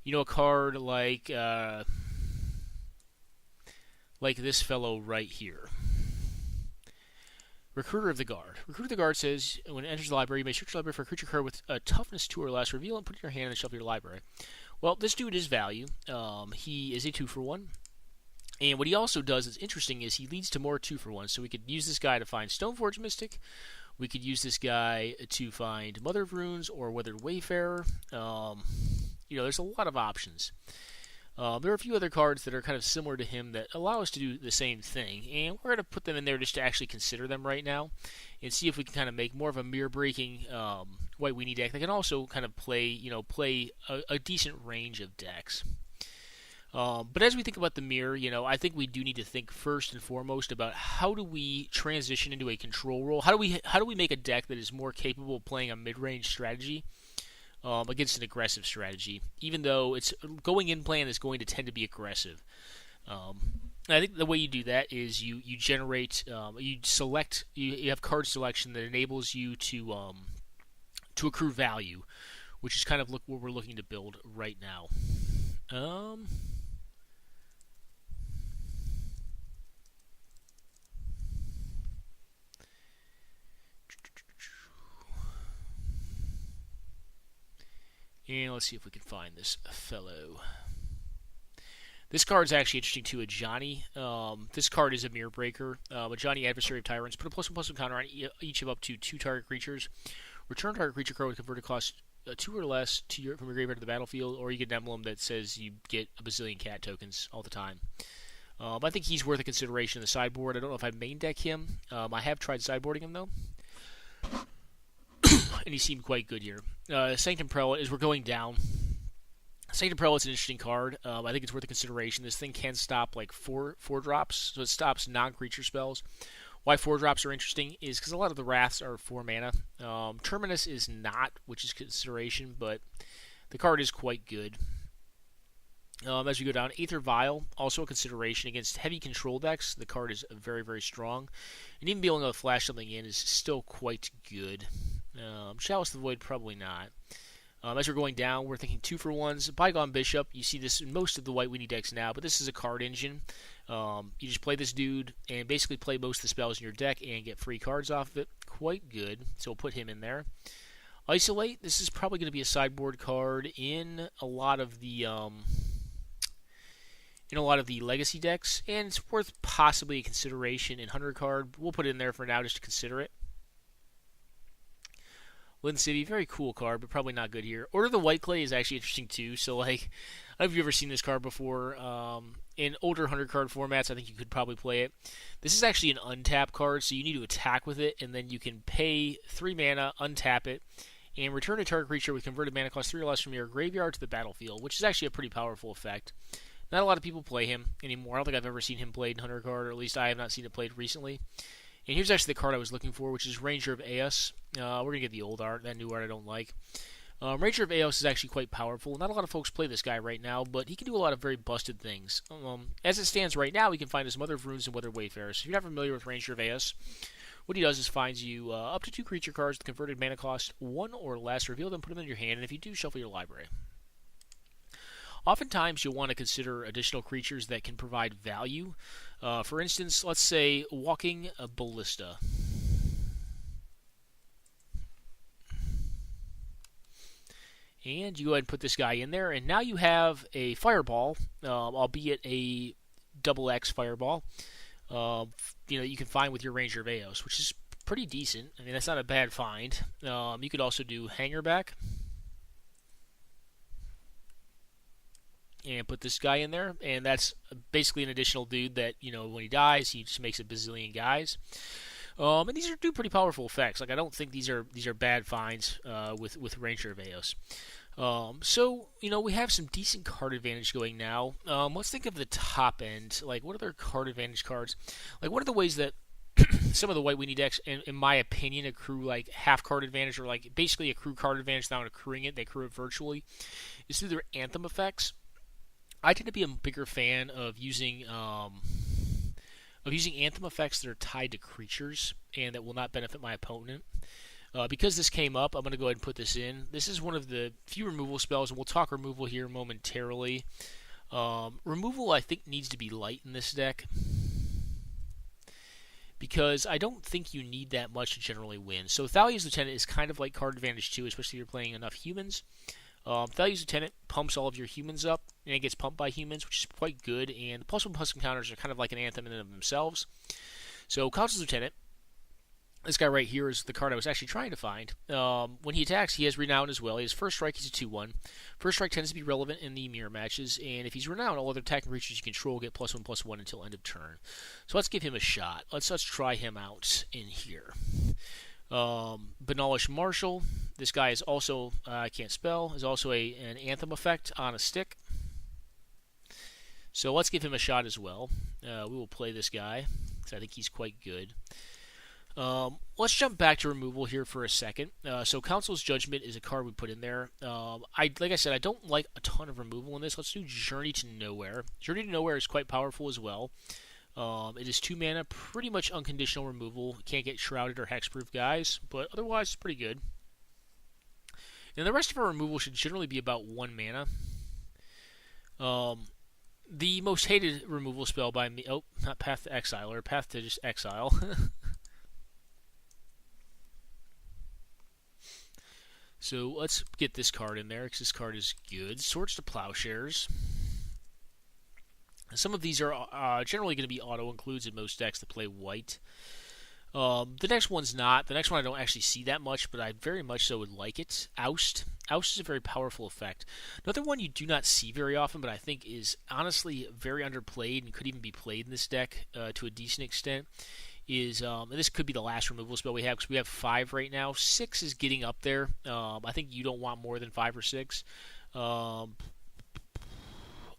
a card like this fellow right here. Recruiter of the Guard. Recruiter of the Guard says, when it enters the library, you may search your library for a creature card with a toughness 2 or less, reveal and put it in your hand and shuffle your library. Well, this dude is value. He is a 2-for-1. And what he also does is interesting is he leads to more 2-for-1. So we could use this guy to find Stoneforge Mystic. We could use this guy to find Mother of Runes or Weathered Wayfarer. There's a lot of options. There are a few other cards that are kind of similar to him that allow us to do the same thing, and we're going to put them in there just to actually consider them right now and see if we can kind of make more of a mirror-breaking White Weenie deck that can also kind of play a decent range of decks. But as we think about the mirror, I think we do need to think first and foremost about how do we transition into a control role? How do we make a deck that is more capable of playing a mid-range strategy against an aggressive strategy, even though its going in plan is going to tend to be aggressive. I think the way you do that is you generate, you have card selection that enables you to accrue value, which is kind of what we're looking to build right now. And let's see if we can find this fellow. This card's actually interesting too. A Johnny. This card is a mirror breaker. A Johnny, Adversary of Tyrants. Put a +1/+1 counter on each of up to 2 target creatures. Return target creature card with converted cost 2 or less from your graveyard to the battlefield, or you get an emblem that says you get a bazillion cat tokens all the time. I think he's worth a consideration in the sideboard. I don't know if I main deck him. I have tried sideboarding him though. And he seemed quite good here. Sanctum Prelate, as we're going down, Sanctum Prelate's an interesting card. I think it's worth a consideration. This thing can stop 4 drops, so it stops non-creature spells. Why 4 drops are interesting is because a lot of the Wraths are 4 mana. Terminus is not, which is consideration, but the card is quite good. As we go down, Aether Vial, also a consideration against heavy control decks. The card is very, very strong. And even being able to flash something in is still quite good. Chalice of the Void, probably not. As we're going down, we're thinking 2-for-1s. Bygone Bishop, you see this in most of the white weenie decks now, but this is a card engine. You just play this dude and basically play most of the spells in your deck and get free cards off of it. Quite good, so we'll put him in there. Isolate, this is probably going to be a sideboard card in a lot of the legacy decks, and it's worth possibly a consideration in Hunter card. We'll put it in there for now just to consider it. Lynn City, very cool card, but probably not good here. Order the White Clay is actually interesting too. So, like, I don't know if you've ever seen this card before. In older Hunter card formats, I think you could probably play it. This is actually an untap card, so you need to attack with it, and then you can pay 3 mana, untap it, and return a target creature with converted mana cost 3 or less from your graveyard to the battlefield, which is actually a pretty powerful effect. Not a lot of people play him anymore. I don't think I've ever seen him played in Hunter card, or at least I have not seen it played recently. And here's actually the card I was looking for, which is Ranger of Eos. We're going to get the old art. That new art I don't like. Ranger of Eos is actually quite powerful. Not a lot of folks play this guy right now, but he can do a lot of very busted things. As it stands right now, he can find his Mother of Runes and Weather Wayfarers. If you're not familiar with Ranger of Eos, what he does is finds you up to 2 creature cards with converted mana cost 1 or less, reveal them, put them in your hand, and if you do, shuffle your library. Oftentimes, you'll want to consider additional creatures that can provide value. For instance, let's say Walking a Ballista. And you go ahead and put this guy in there, and now you have a Fireball, albeit a XX Fireball. You can find with your Ranger of Eos, which is pretty decent. I mean, that's not a bad find. You could also do Hangerback. And put this guy in there, and that's basically an additional dude that, when he dies, he just makes a bazillion guys. And these do pretty powerful effects. Like, I don't think these are bad finds with Ranger of Eos. So we have some decent card advantage going now. Let's think of the top end. Like, what are their card advantage cards? Like, what are the ways that some of the white weenie decks, in my opinion, accrue like half card advantage, or like basically accrue card advantage without accruing it? They accrue it virtually. Is through their anthem effects. I tend to be a bigger fan of using anthem effects that are tied to creatures and that will not benefit my opponent. Because this came up, I'm going to go ahead and put this in. This is one of the few removal spells, and we'll talk removal here momentarily. Removal, I think, needs to be light in this deck, because I don't think you need that much to generally win. So Thalia's Lieutenant is kind of like card advantage too, especially if you're playing enough humans. Thalia's Lieutenant pumps all of your humans up, and it gets pumped by humans, which is quite good, and the +1/+1 encounters are kind of like an anthem in and of themselves. So Council's Lieutenant, this guy right here is the card I was actually trying to find. When he attacks, he has Renown as well. He has First Strike, he's a 2/1. First Strike tends to be relevant in the mirror matches, and if he's Renown, all other attacking creatures you control get +1/+1 until end of turn. So let's give him a shot. Let's try him out in here. Banalish Marshal. This guy is also, I can't spell, is also an anthem effect on a stick. So let's give him a shot as well. We will play this guy, because I think he's quite good. Let's jump back to removal here for a second. So Council's Judgment is a card we put in there. Like I said, I don't like a ton of removal in this. Let's do Journey to Nowhere. Journey to Nowhere is quite powerful as well. It is 2 mana, pretty much unconditional removal. Can't get shrouded or hexproof guys, but otherwise it's pretty good. And the rest of our removal should generally be about 1 mana. The most hated removal spell by me... Oh, not Path to Exile, or Path to just Exile. So let's get this card in there, because this card is good. Swords to Plowshares. Some of these are generally going to be auto-includes in most decks that play white. The next one's not. The next one I don't actually see that much, but I very much so would like it. Oust. Oust is a very powerful effect. Another one you do not see very often, but I think is honestly very underplayed and could even be played in this deck to a decent extent, is, and this could be the last removal spell we have, because we have 5 right now. 6 is getting up there. I think you don't want more than 5 or 6.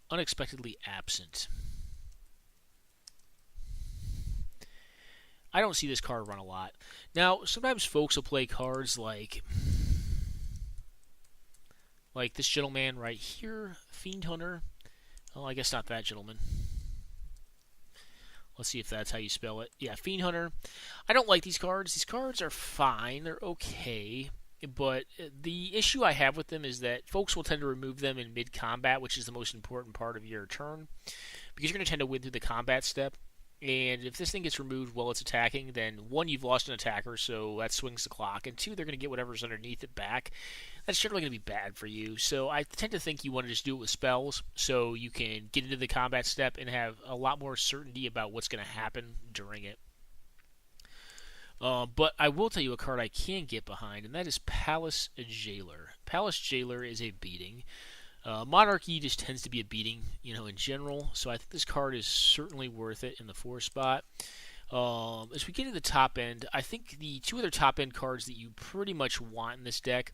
Unexpectedly Absent. I don't see this card run a lot. Now, sometimes folks will play cards like this gentleman right here, Fiend Hunter. Oh, I guess not that gentleman. Let's see if that's how you spell it. Yeah, Fiend Hunter. I don't like these cards. These cards are fine. They're okay. But the issue I have with them is that folks will tend to remove them in mid-combat, which is the most important part of your turn, because you're going to tend to win through the combat step. And if this thing gets removed while it's attacking, then one, you've lost an attacker, so that swings the clock, and two, they're going to get whatever's underneath it back. That's generally going to be bad for you. So I tend to think you want to just do it with spells, so you can get into the combat step and have a lot more certainty about what's going to happen during it. But I will tell you a card I can get behind, and that is Palace Jailer. Palace Jailer is a beating. Monarchy just tends to be a beating, in general. So I think this card is certainly worth it in the 4 spot. As we get to the top end, I think the 2 other top end cards that you pretty much want in this deck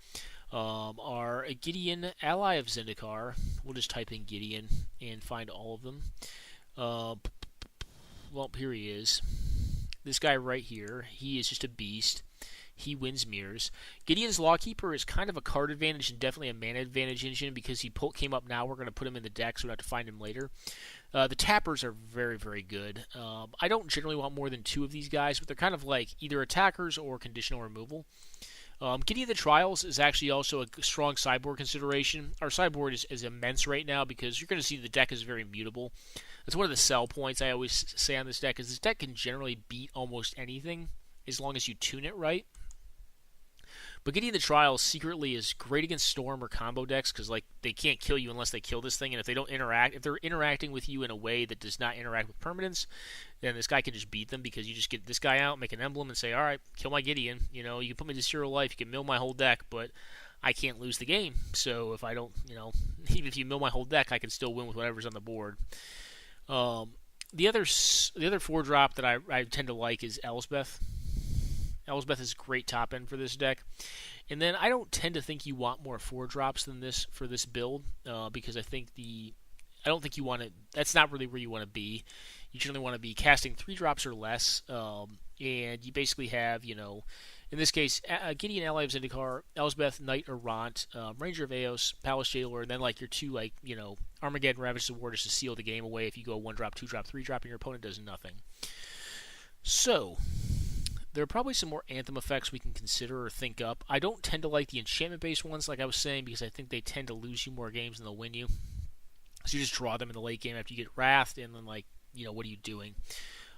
are a Gideon, Ally of Zendikar. We'll just type in Gideon and find all of them. Well, here he is. This guy right here, he is just a beast. He wins mirrors. Gideon's Lawkeeper is kind of a card advantage and definitely a mana advantage engine because he came up now. We're going to put him in the deck so we don't have to find him later. The tappers are very, very good. I don't generally want more than 2 of these guys, but they're kind of like either attackers or conditional removal. Gideon the Trials is actually also a strong sideboard consideration. Our sideboard is immense right now because you're going to see the deck is very mutable. That's one of the sell points I always say on this deck is this deck can generally beat almost anything as long as you tune it right. But Gideon the Trials secretly is great against Storm or combo decks because they can't kill you unless they kill this thing, and if they're interacting with you in a way that does not interact with permanence, then this guy can just beat them because you just get this guy out, make an emblem, and say, all right, kill my Gideon. You can put me to 0 life, you can mill my whole deck, but I can't lose the game. So if I don't, even if you mill my whole deck, I can still win with whatever's on the board. The other 4-drop that I tend to like is Elsbeth. Elsbeth is great top end for this deck. And then I don't tend to think you want more 4-drops than this for this build because I don't think you want to. That's not really where you want to be. You generally want to be casting 3 drops or less, and you basically have, in this case, Gideon, Ally of Zendikar, Elsbeth, Knight Errant, Ranger of Eos, Palace Jailer, and then your 2 Armageddon, Ravage the War just to seal the game away if you go 1-drop, 2-drop, 3-drop, and your opponent does nothing. So there are probably some more Anthem effects we can consider or think up. I don't tend to like the enchantment-based ones, like I was saying, because I think they tend to lose you more games than they'll win you. So you just draw them in the late game after you get Wrathed, and then, what are you doing?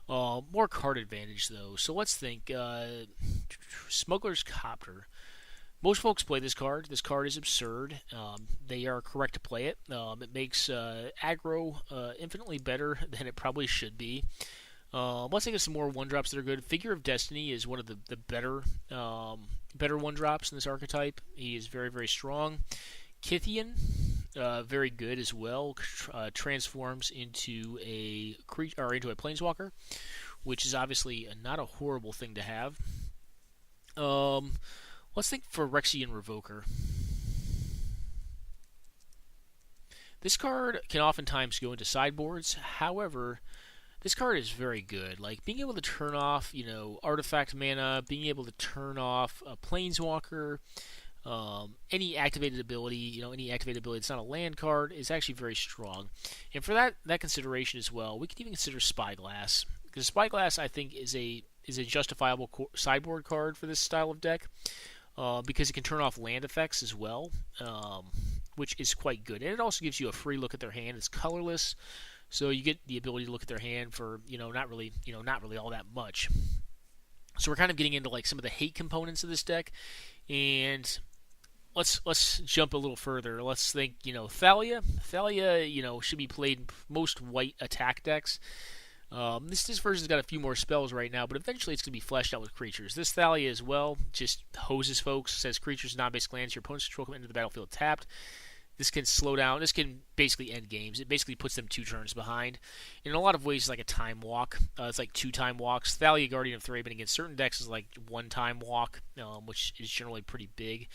More card advantage, though. So let's think. Smuggler's Copter. Most folks play this card. This card is absurd. They are correct to play it. It makes aggro infinitely better than it probably should be. Let's think of some more 1-drops that are good. Figure of Destiny is one of the better 1-drops in this archetype. He is very, very strong. Kithian, very good as well. Transforms into a planeswalker, which is obviously not a horrible thing to have. Let's think Phyrexian Revoker. This card can oftentimes go into sideboards. However, this card is very good. Being able to turn off, artifact mana, being able to turn off a planeswalker, any activated ability, any activated ability that's not a land card is actually very strong. And for that consideration as well, we can even consider Spyglass. Because Spyglass, I think, is a justifiable sideboard card for this style of deck. Because it can turn off land effects as well, which is quite good. And it also gives you a free look at their hand. It's colorless. So you get the ability to look at their hand for, not really all that much. So we're kind of getting into some of the hate components of this deck, and let's jump a little further. Let's think, Thalia. Thalia, should be played in most white attack decks. This version's got a few more spells right now, but eventually it's going to be fleshed out with creatures. This Thalia as well just hoses folks, says creatures, non-base lands, your opponent's control come into the battlefield tapped. This can slow down. This can basically end games. It basically puts them 2 turns behind. In a lot of ways, it's like a time walk. It's like 2 time walks. Thalia, Guardian of Thraben, against certain decks is like 1 time walk, which is generally pretty big.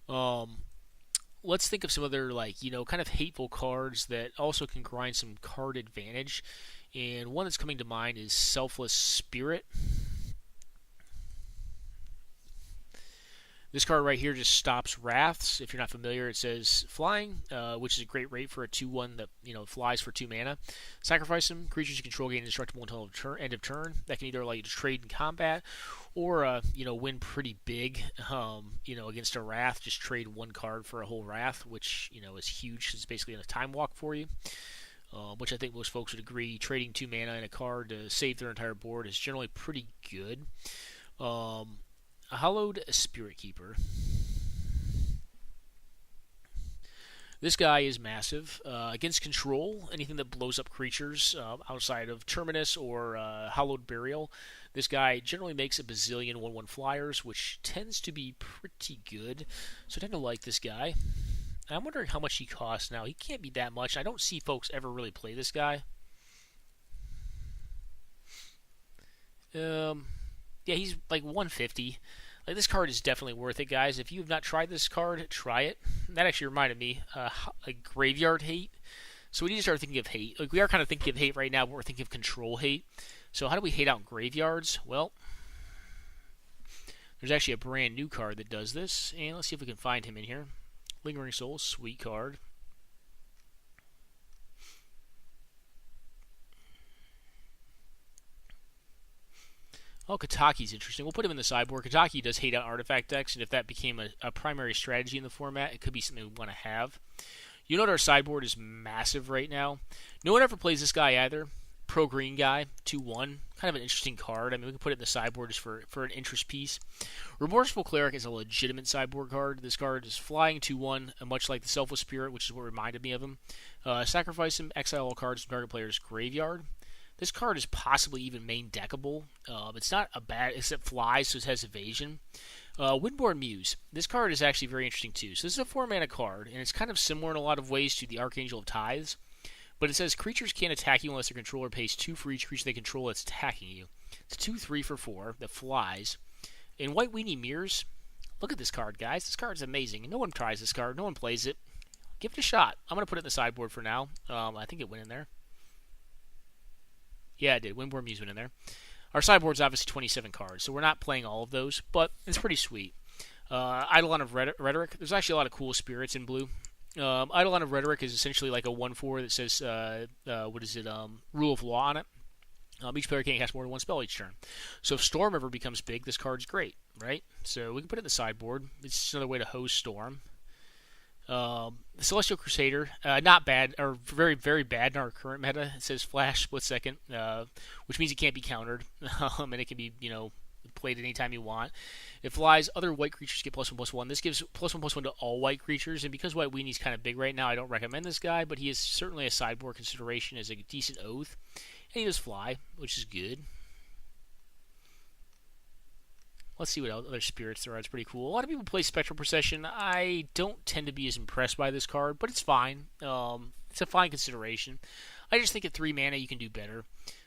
Let's think of some other, kind of hateful cards that also can grind some card advantage. And one that's coming to mind is Selfless Spirit. This card right here just stops Wraths. If you're not familiar, it says flying, which is a great rate for a 2/1 that flies for 2 mana. Sacrifice them. Creatures you control gain indestructible until end of turn. That can either allow you to trade in combat, or win pretty big, against a Wrath. Just trade one card for a whole Wrath, which is huge. It's basically a time walk for you, which I think most folks would agree. Trading 2 mana in a card to save their entire board is generally pretty good. A Hallowed Spirit Keeper. This guy is massive. Against control, anything that blows up creatures outside of Terminus or Hallowed Burial, this guy generally makes a bazillion 1/1 flyers, which tends to be pretty good. So I tend to like this guy. I'm wondering how much he costs now. He can't be that much. I don't see folks ever really play this guy. Yeah, he's like 150. Like, this card is definitely worth it, guys. If you have not tried this card, try it. That actually reminded me, like Graveyard Hate. So we need to start thinking of hate. Like, we are kind of thinking of hate right now, but we're thinking of control hate. So how do we hate out graveyards? Well, there's actually a brand new card that does this, and let's see if we can find him in here. Lingering Souls, sweet card. Oh, Kataki's interesting. We'll put him in the sideboard. Kataki does hate out artifact decks, and if that became a primary strategy in the format, it could be something we want to have. You know that our sideboard is massive right now. No one ever plays this guy either. Pro green guy, 2/1. Kind of an interesting card. I mean, we can put it in the sideboard just for an interest piece. Remorseful Cleric is a legitimate sideboard card. This card is flying 2/1, much like the Selfless Spirit, which is what reminded me of him. Sacrifice him, exile all cards from target player's graveyard. This card is possibly even main deckable. It's not a bad, except flies, so it has evasion. Windborn Muse. This card is actually very interesting too. So this is a 4-mana card, and it's kind of similar in a lot of ways to the Archangel of Tithes. But it says creatures can't attack you unless their controller pays 2 for each creature they control that's attacking you. It's 2/3 for 4 that flies. In White Weenie Mirrors, look at this card, guys. This card is amazing. No one tries this card. No one plays it. Give it a shot. I'm going to put it in the sideboard for now. I think it went in there. Yeah, it did. Windborn Muse went in there. Our sideboard's obviously 27 cards, so we're not playing all of those, but it's pretty sweet. Eidolon of Rhetoric. There's actually a lot of cool spirits in blue. Eidolon of Rhetoric is essentially like a 1/4 that says, Rule of Law on it. Each player can't cast more than one spell each turn. So if Storm ever becomes big, this card's great, right? So we can put it in the sideboard. It's just another way to host Storm. Celestial Crusader, not bad, or very, very bad in our current meta. It says flash split second, which means it can't be countered, and it can be, played anytime you want. It flies. Other white creatures get +1/+1. This gives +1/+1 to all white creatures, and because White Weenie's kind of big right now, I don't recommend this guy, but he is certainly a sideboard consideration as a decent oath, and he does fly, which is good. Let's see what other spirits there are. It's pretty cool. A lot of people play Spectral Procession. I don't tend to be as impressed by this card, but it's fine. It's a fine consideration. I just think at 3 mana you can do better.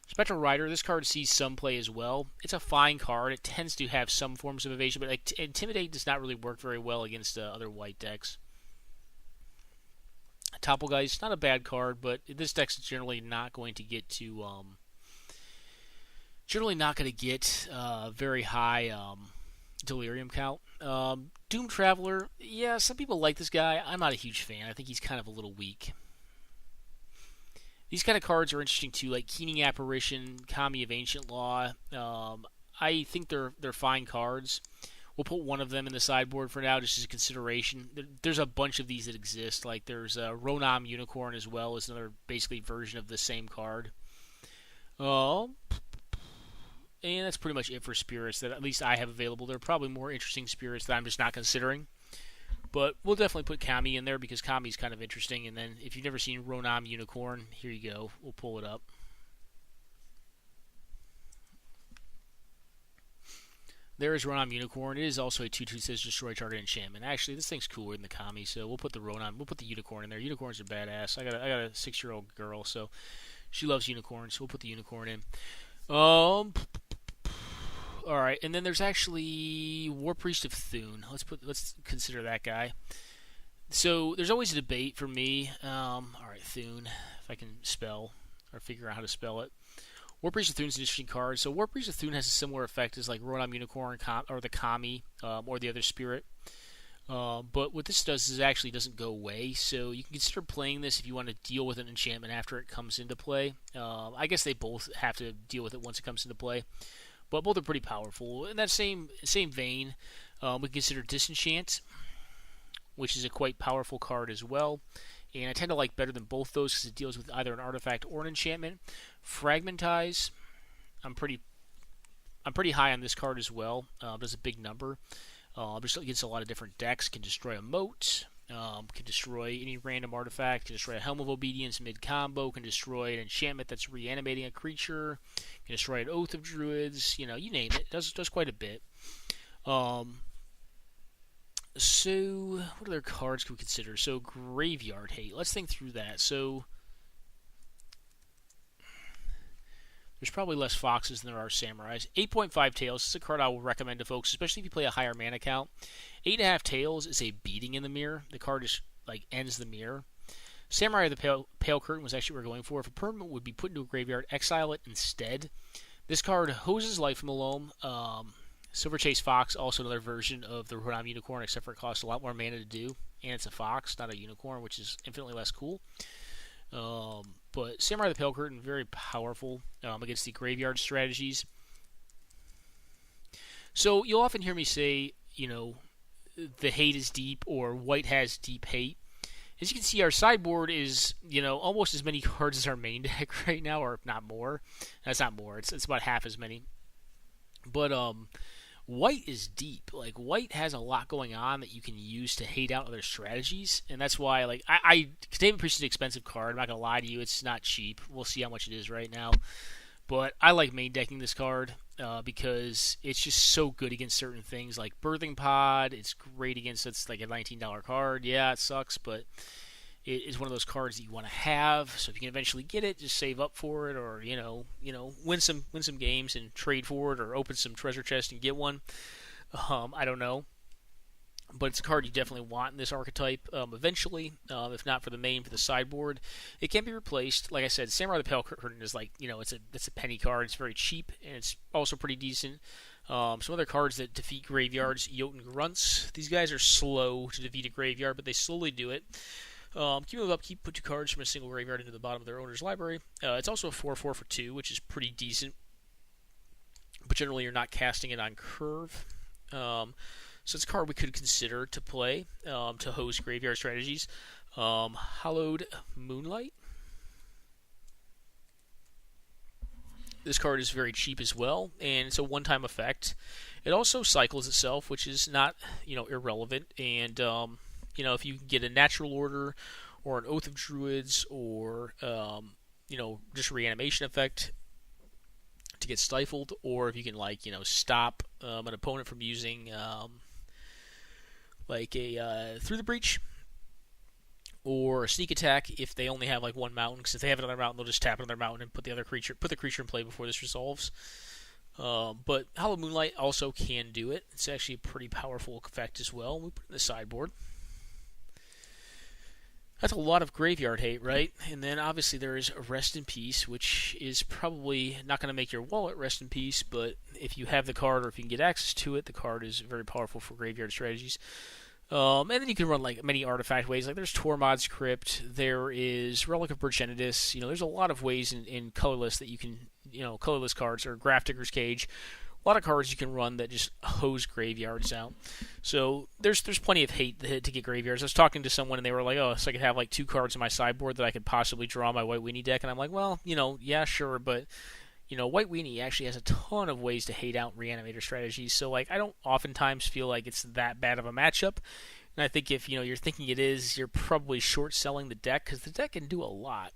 Spectral Rider, this card sees some play as well. It's a fine card. It tends to have some forms of evasion, but Intimidate does not really work very well against other white decks. Topplegeist, not a bad card, but this deck's generally not going to get to... very high delirium count. Doom Traveler, yeah, some people like this guy. I'm not a huge fan. I think he's kind of a little weak. These kind of cards are interesting too, like Keening Apparition, Kami of Ancient Law. I think they're fine cards. We'll put one of them in the sideboard for now, just as a consideration. There's a bunch of these that exist. Like there's Ronam Unicorn as well, as another basically version of the same card. And that's pretty much it for spirits that at least I have available. There are probably more interesting spirits that I'm just not considering. But we'll definitely put Kami in there because Kami's kind of interesting. And then if you've never seen Ronam Unicorn, here you go. We'll pull it up. There is Ronam Unicorn. It is also a 2/2 says destroy target enchantment. Actually, this thing's cooler than the Kami, so we'll put the Unicorn in there. Unicorns are badass. I got a 6-year-old girl, so she loves unicorns. So we'll put the Unicorn in. Alright, and then there's actually War Priest of Thune. Let's consider that guy. So there's always a debate for me. Alright, Thune, if I can spell or figure out how to spell it. War Priest of Thune is an interesting card. So War Priest of Thune has a similar effect as like Ronam Unicorn or the Kami or the other spirit. But what this does is it actually doesn't go away, so you can consider playing this if you want to deal with an enchantment after it comes into play. I guess they both have to deal with it once it comes into play. but both are pretty powerful. In that same vein, we consider Disenchant, which is a quite powerful card as well. And I tend to like better than both those because it deals with either an artifact or an enchantment. Fragmentize, I'm pretty high on this card as well. Does a big number. Just against a lot of different decks. Can destroy a moat. Can destroy any random artifact. Can destroy a Helm of Obedience mid-combo. Can destroy an enchantment that's reanimating a creature. Can destroy an Oath of Druids. You name it. Does quite a bit. So, what other cards can we consider? So, Graveyard Hate. Let's think through that. So, there's probably less foxes than there are samurais. 8.5 tails is a card I will recommend to folks, especially if you play a higher mana count. 8.5 tails is a beating in the mirror. The card is ends the mirror. Samurai of the Pale Curtain was actually what we're going for. If a permanent would be put into a graveyard, exile it instead. This card hoses life from the loam. Silver Chase Fox, also another version of the Rotom Unicorn, except for it costs a lot more mana to do, and it's a fox, not a unicorn, which is infinitely less cool. But Samurai of the Pale Curtain, very powerful against the graveyard strategies. So you'll often hear me say, the hate is deep, or white has deep hate. As you can see, our sideboard is, almost as many cards as our main deck right now, or not more. That's not more. It's about half as many. But white is deep. White has a lot going on that you can use to hate out other strategies, and that's why, Containment Priest is an expensive card. I'm not gonna lie to you, it's not cheap. We'll see how much it is right now. But I like main decking this card because it's just so good against certain things, like Birthing Pod. It's great against it's like a $19 card. Yeah, it sucks, but it is one of those cards that you want to have. So if you can eventually get it, just save up for it, or win some games and trade for it, or open some treasure chest and get one. I don't know, but it's a card you definitely want in this archetype eventually. If not for the main, for the sideboard, it can be replaced. Like I said, Samurai of the Pale Curtain is it's a penny card. It's very cheap and it's also pretty decent. Some other cards that defeat graveyards: Jotun Grunts. These guys are slow to defeat a graveyard, but they slowly do it. Cumulative Upkeep, put 2 cards from a single graveyard into the bottom of their owner's library. It's also a 4/4 for 2, which is pretty decent. But generally, you're not casting it on curve. So it's a card we could consider to play to host graveyard strategies. Hallowed Moonlight. This card is very cheap as well, and it's a one-time effect. It also cycles itself, which is not irrelevant, and if you can get a Natural Order or an Oath of Druids or just a reanimation effect to get stifled, or if you can stop an opponent from using Through the Breach or a sneak attack if they only have one mountain, because if they have another mountain, they'll just tap another mountain and put the creature in play before this resolves. But Hallowed Moonlight also can do it. It's actually a pretty powerful effect as well. We put it in the sideboard. That's a lot of graveyard hate, right? And then obviously there is Rest in Peace, which is probably not going to make your wallet rest in peace, but if you have the card or if you can get access to it, the card is very powerful for graveyard strategies. And then you can run many artifact ways. There's Tormod's Crypt, there is Relic of Burchenitis. There's a lot of ways in colorless that you can, colorless cards, or Grafdigger's Cage. A lot of cards you can run that just hose graveyards out. So there's plenty of hate to get graveyards. I was talking to someone and they were like, oh, so I could have 2 cards in my sideboard that I could possibly draw my White Weenie deck. And I'm like, well, yeah, sure, but White Weenie actually has a ton of ways to hate out Reanimator strategies. So I don't oftentimes feel like it's that bad of a matchup. And I think if you're thinking it is, you're probably short selling the deck, because the deck can do a lot.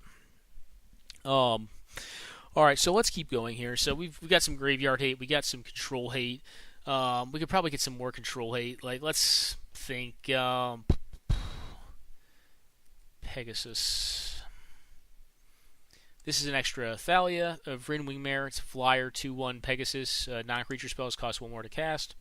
All right, so let's keep going here. So we've got some graveyard hate, we got some control hate. We could probably get some more control hate. Let's think Pegasus. This is an extra Thalia of Vryn Wingmare. It's a flyer 2/1 Pegasus. Non-creature spells cost 1 more to cast.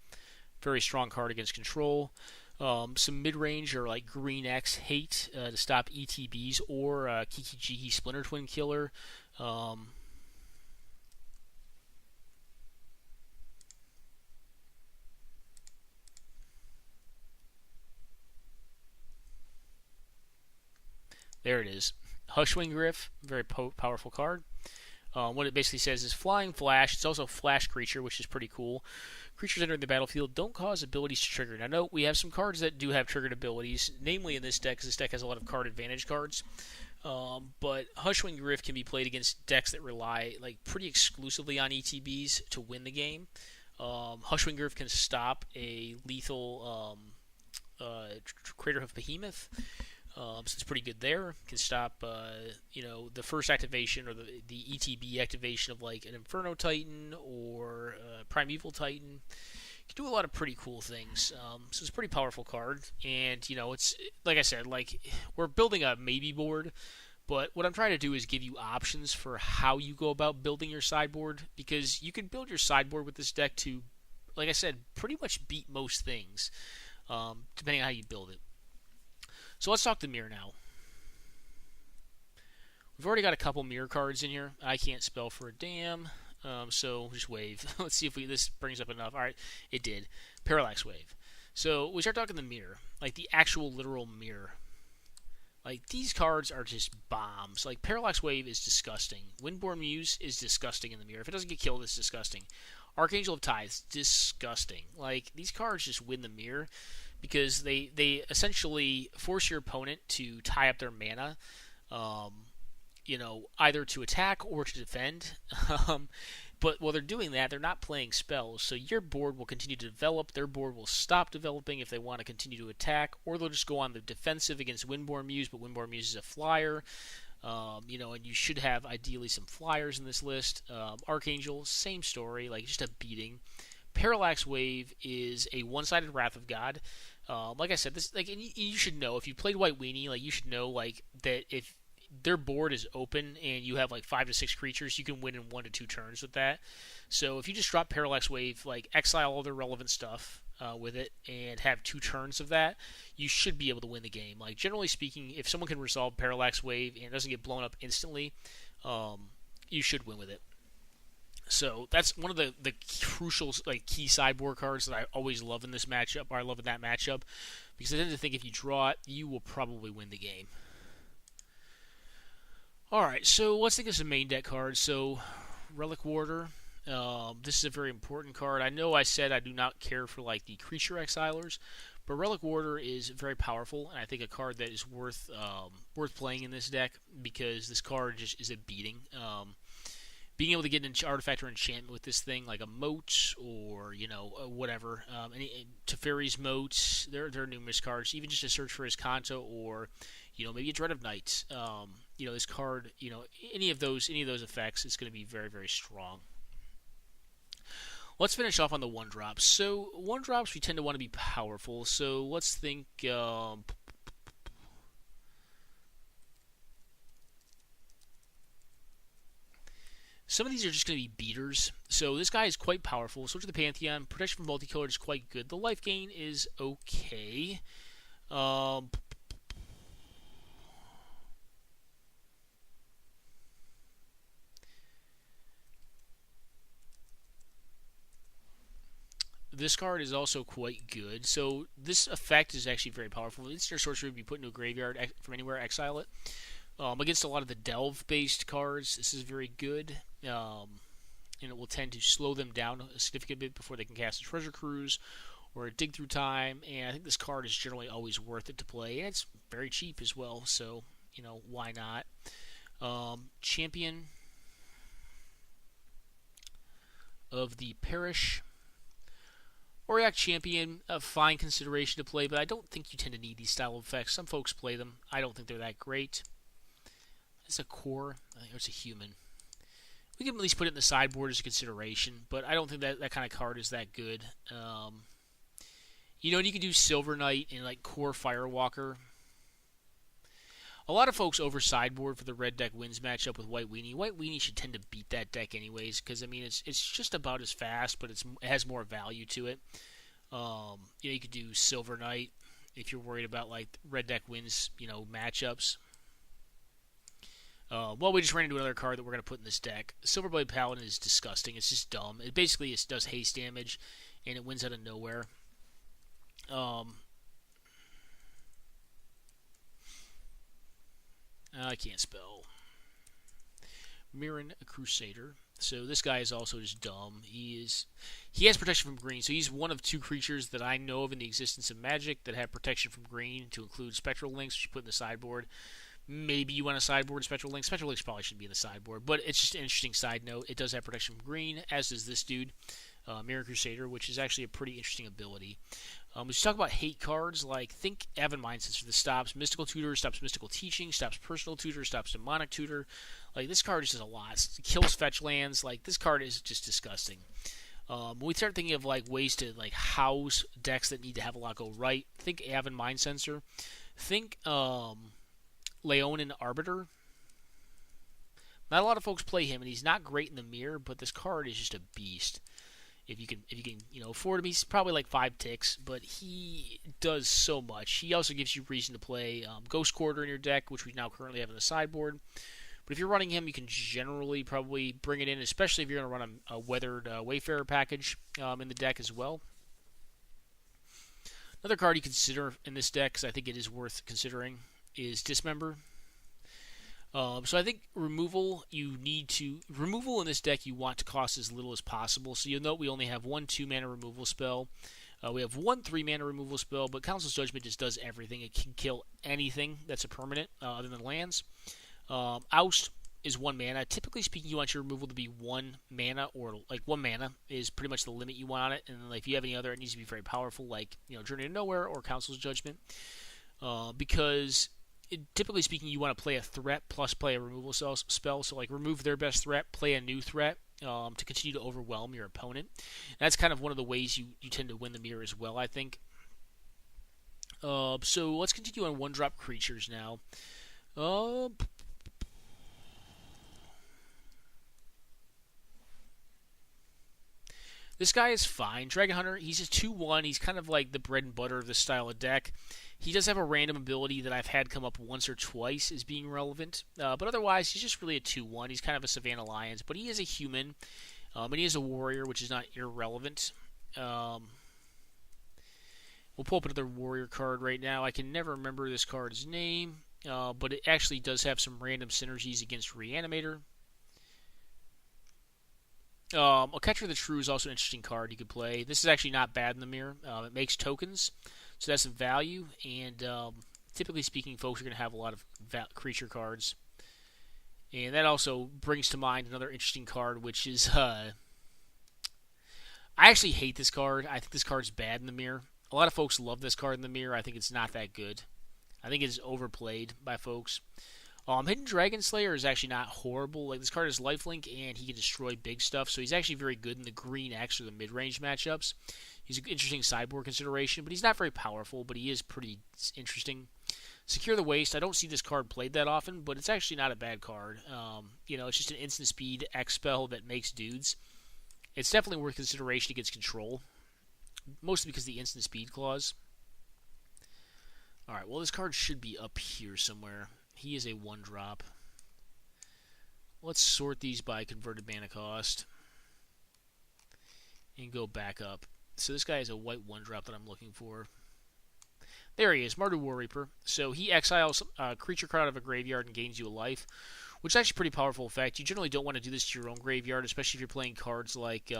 Very strong card against control. Some mid-range or Green X hate to stop ETBs or Kiki-Jiki Splinter Twin Killer. There it is. Hushwing Griff, very powerful card. What it basically says is Flying Flash. It's also a Flash creature, which is pretty cool. Creatures entering the battlefield don't cause abilities to trigger. Now, note, we have some cards that do have triggered abilities, namely in this deck, because this deck has a lot of card advantage cards. But Hushwing Griff can be played against decks that rely pretty exclusively on ETBs to win the game. Hushwing Griff can stop a lethal Craterhoof Behemoth. So it's pretty good there. Can stop, the first activation or the ETB activation of an Inferno Titan or Primeval Titan. Can do a lot of pretty cool things. So it's a pretty powerful card. And, it's, like I said, we're building a maybe board. But what I'm trying to do is give you options for how you go about building your sideboard. Because you can build your sideboard with this deck to, like I said, pretty much beat most things. Depending on how you build it. So let's talk the mirror now. We've already got a couple mirror cards in here. I can't spell for a damn, so just wave. Let's see if this brings up enough. All right, it did. Parallax Wave. So we start talking the mirror, the actual literal mirror. These cards are just bombs. Parallax Wave is disgusting. Windborne Muse is disgusting in the mirror. If it doesn't get killed, it's disgusting. Archangel of Tithes, disgusting. These cards just win the mirror. Because they essentially force your opponent to tie up their mana, either to attack or to defend. But while they're doing that, they're not playing spells. So your board will continue to develop. Their board will stop developing if they want to continue to attack. Or they'll just go on the defensive against Windborne Muse. But Windborne Muse is a flyer. And you should have ideally some flyers in this list. Archangel, same story. Just a beating. Parallax Wave is a one-sided Wrath of God. Like I said, this and you should know if you played White Weenie, you should know that if their board is open and you have 5 to 6 creatures, you can win in 1 to 2 turns with that. So if you just drop Parallax Wave, exile all the relevant stuff with it and have 2 turns of that, you should be able to win the game. Generally speaking, if someone can resolve Parallax Wave and it doesn't get blown up instantly, you should win with it. So that's one of the crucial key sideboard cards that I always love in this matchup, or I love in that matchup, because I tend to think if you draw it, you will probably win the game. Alright, so let's think of some main deck cards. So, Relic Warder. This is a very important card. I know I said I do not care for the creature exilers, but Relic Warder is very powerful, and I think a card that is worth playing in this deck, because this card just is a beating. Being able to get an artifact or enchantment with this thing, like a moat or whatever, Teferi's moat. There are numerous cards. Even just a search for his Kanto, or maybe a Dread of Night. This card, any of those effects, is going to be very, very strong. Let's finish off on the 1-drops. So 1-drops, we tend to want to be powerful. So let's think. Some of these are just going to be beaters. So this guy is quite powerful. Switch to the Pantheon. Protection from Multicolored is quite good. The life gain is okay. This card is also quite good. So this effect is actually very powerful. Instant sorcery would be put into a graveyard from anywhere, exile it. Against a lot of the delve-based cards, this is very good. And it will tend to slow them down a significant bit before they can cast a Treasure Cruise or a Dig Through Time. And I think this card is generally always worth it to play. And it's very cheap as well, so, why not? Champion of the Parish. Auric Champion, a fine consideration to play, but I don't think you tend to need these style of effects. Some folks play them. I don't think they're that great. It's a core. I think it's a human. We can at least put it in the sideboard as a consideration, but I don't think that kind of card is that good. And you can do Silver Knight and core Firewalker. A lot of folks over sideboard for the red deck wins matchup with White Weenie. White Weenie should tend to beat that deck anyways, because it's just about as fast, but it has more value to it. You could do Silver Knight if you're worried about red deck wins, matchups. We just ran into another card that we're going to put in this deck. Silverblade Paladin is disgusting. It's just dumb. It basically does haste damage, and it wins out of nowhere. I can't spell. Mirren Crusader. So this guy is also just dumb. He has protection from green, so he's one of 2 creatures that I know of in the existence of Magic that have protection from green, to include Spectral Links, which you put in the sideboard. Maybe you want a sideboard Spectral Links. Spectral Links probably shouldn't be in the sideboard, but it's just an interesting side note. It does have protection from green, as does this dude, Mirror Crusader, which is actually a pretty interesting ability. We talk about hate cards, like think Avid Mind Sensor. This stops Mystical Tutor, stops Mystical Teaching, stops Personal Tutor, stops Demonic Tutor. Like, this card just does a lot. It kills fetch lands. Like, this card is just disgusting. When we start thinking of like ways to like house decks that need to have a lot go right, think Avid Mind Sensor. Think Leonin Arbiter. Not a lot of folks play him, and he's not great in the mirror, but this card is just a beast. If you can, afford him, he's probably like 5 ticks, but he does so much. He also gives you reason to play Ghost Quarter in your deck, which we now currently have in the sideboard. But if you're running him, you can generally probably bring it in, especially if you're going to run a Weathered Wayfarer package in the deck as well. Another card you consider in this deck, because I think it is worth considering, is Dismember. So I think removal in this deck you want to cost as little as possible. So you'll note we only have 1 2-mana removal spell. We have 1 3-mana removal spell, but Council's Judgment just does everything. It can kill anything that's a permanent other than lands. Oust is 1 mana. Typically speaking, you want your removal to be 1 mana, or like 1 mana is pretty much the limit you want on it. And then, like, if you have any other, it needs to be very powerful, like Journey to Nowhere or Council's Judgment, because typically speaking, you want to play a threat plus play a removal spell. So, like, remove their best threat, play a new threat to continue to overwhelm your opponent. And that's kind of one of the ways you tend to win the mirror as well, I think. So let's continue on 1-drop creatures now. This guy is fine. Dragon Hunter, he's a 2-1. He's kind of like the bread and butter of this style of deck. He does have a random ability that I've had come up once or twice as being relevant. But otherwise, he's just really a 2-1. He's kind of a Savannah Lions. But he is a human. And he is a warrior, which is not irrelevant. We'll pull up another warrior card right now. I can never remember this card's name. But it actually does have some random synergies against Reanimator. A Catcher of the True is also an interesting card you could play. This is actually not bad in the mirror. It makes tokens, so that's some value. And typically speaking, folks are going to have a lot of creature cards. And that also brings to mind another interesting card, which is... I actually hate this card. I think this card's bad in the mirror. A lot of folks love this card in the mirror. I think it's not that good. I think it's overplayed by folks. Hidden Dragon Slayer is actually not horrible. Like, this card is lifelink, and he can destroy big stuff, so he's actually very good in the green X or the mid-range matchups. He's an interesting sideboard consideration, but he's not very powerful, but he is pretty interesting. Secure the Waste, I don't see this card played that often, but it's actually not a bad card. It's just an instant speed X spell that makes dudes. It's definitely worth consideration against control, mostly because of the instant speed clause. Alright, well, this card should be up here somewhere. He is a 1-drop. Let's sort these by converted mana cost and go back up. So this guy is a white 1-drop that I'm looking for. There he is, Mardu War Reaper. So he exiles a creature card out of a graveyard and gains you a life, which is actually a pretty powerful effect. You generally don't want to do this to your own graveyard, especially if you're playing cards like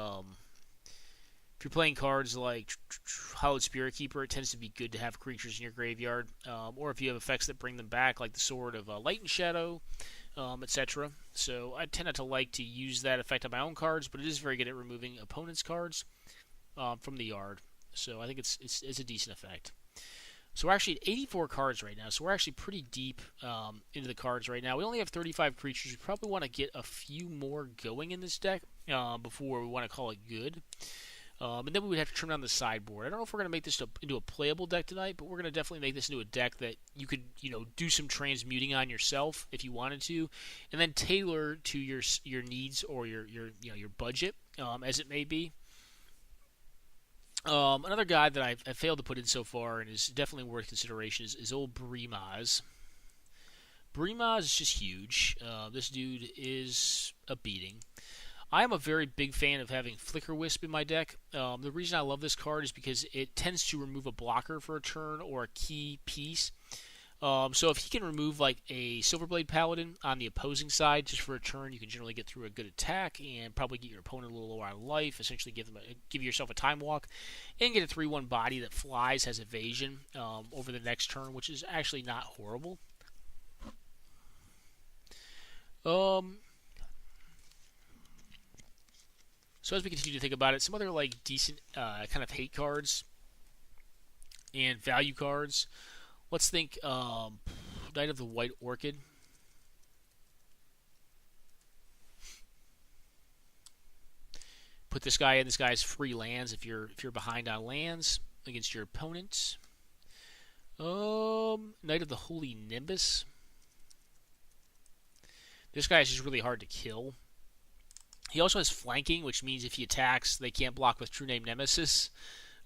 Hallowed Spirit Keeper. It tends to be good to have creatures in your graveyard, or if you have effects that bring them back, like the Sword of Light and Shadow, etc. So I tend not to like to use that effect on my own cards, but it is very good at removing opponents' cards from the yard. So I think it's a decent effect. So we're actually at 84 cards right now, so we're actually pretty deep into the cards right now. We only have 35 creatures. We probably want to get a few more going in this deck before we want to call it good. And then we would have to trim down the sideboard. I don't know if we're going to make this into a playable deck tonight, but we're going to definitely make this into a deck that you could, do some transmuting on yourself if you wanted to, and then tailor to your needs or your budget, as it may be. Another guy that I've failed to put in so far and is definitely worth consideration is old Brimaz. Brimaz is just huge. This dude is a beating. I am a very big fan of having Flicker Wisp in my deck. The reason I love this card is because it tends to remove a blocker for a turn or a key piece. So if he can remove like a Silverblade Paladin on the opposing side just for a turn, you can generally get through a good attack and probably get your opponent a little lower on life. Essentially, give yourself a time walk and get a 3/1 body that flies, has evasion over the next turn, which is actually not horrible. So as we continue to think about it, some other like decent kind of hate cards and value cards. Let's think Knight of the White Orchid. Put this guy in. This guy's free lands if you're behind on lands against your opponent. Knight of the Holy Nimbus. This guy is just really hard to kill. He also has flanking, which means if he attacks, they can't block with True Name Nemesis,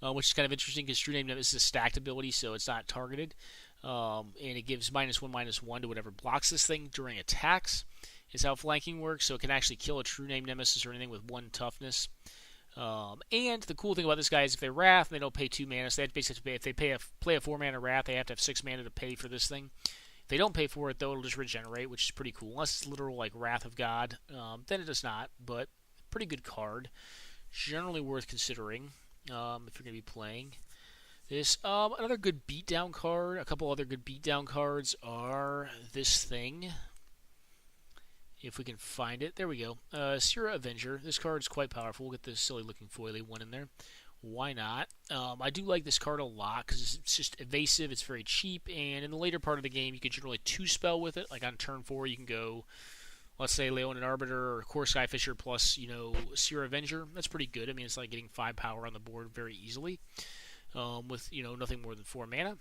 which is kind of interesting because True Name Nemesis is a stacked ability, so it's not targeted. And it gives -1/-1 to whatever blocks this thing during attacks, is how flanking works. So it can actually kill a True Name Nemesis or anything with 1 toughness. And the cool thing about this guy is if they Wrath, they don't pay 2 mana, so they basically have to pay. If they play a 4 mana Wrath, they have to have 6 mana to pay for this thing. If they don't pay for it, though, it'll just regenerate, which is pretty cool. Unless it's literal, like, Wrath of God, then it does not. But pretty good card. Generally worth considering if you're going to be playing this. Another good beatdown card. A couple other good beatdown cards are this thing. If we can find it. There we go. Sira Avenger. This card is quite powerful. We'll get this silly-looking foily one in there. Why not? I do like this card a lot because it's just evasive, it's very cheap, and in the later part of the game, you can generally 2-spell with it. Like on turn 4, you can go, let's say, Leonin Arbiter or Core Skyfisher plus, Sira Avenger. That's pretty good. I mean, it's like getting 5 power on the board very easily with, nothing more than 4 mana.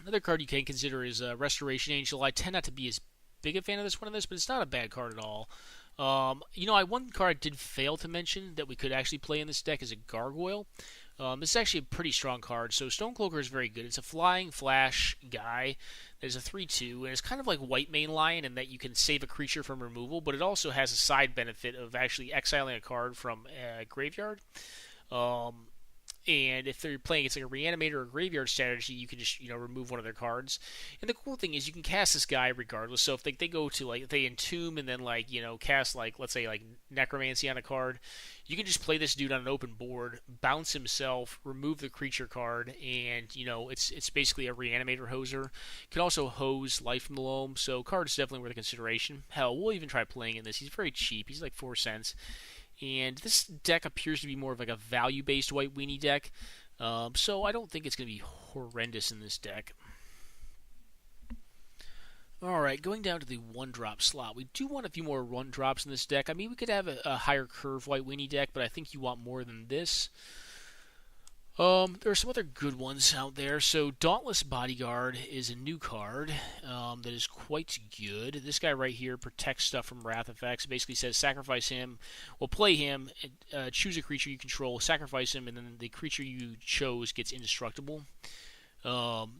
Another card you can consider is Restoration Angel. I tend not to be as big a fan of this one, but it's not a bad card at all. One card I did fail to mention that we could actually play in this deck is a Gargoyle. This is actually a pretty strong card. So Stonecloaker is very good. It's a flying flash guy. There's a 3/2, and it's kind of like White Mane Lion in that you can save a creature from removal, but it also has a side benefit of actually exiling a card from a graveyard. And if they're playing against like a Reanimator or a Graveyard strategy, you can just, remove one of their cards. And the cool thing is you can cast this guy regardless. So if they go to, like, if they Entomb and then, like, cast, like, let's say, like, Necromancy on a card, you can just play this dude on an open board, bounce himself, remove the creature card, and, it's basically a Reanimator hoser. Can also hose life from the loam, so card is definitely worth a consideration. Hell, we'll even try playing in this. He's very cheap. He's like 4 cents. And this deck appears to be more of like a value-based White Weenie deck, so I don't think it's going to be horrendous in this deck. Alright, going down to the 1-drop slot. We do want a few more 1-drops in this deck. I mean, we could have a higher curve White Weenie deck, but I think you want more than this. There are some other good ones out there. So Dauntless Bodyguard is a new card that is quite good. This guy right here protects stuff from Wrath effects. It basically says sacrifice him, play him, choose a creature you control, sacrifice him, and then the creature you chose gets indestructible.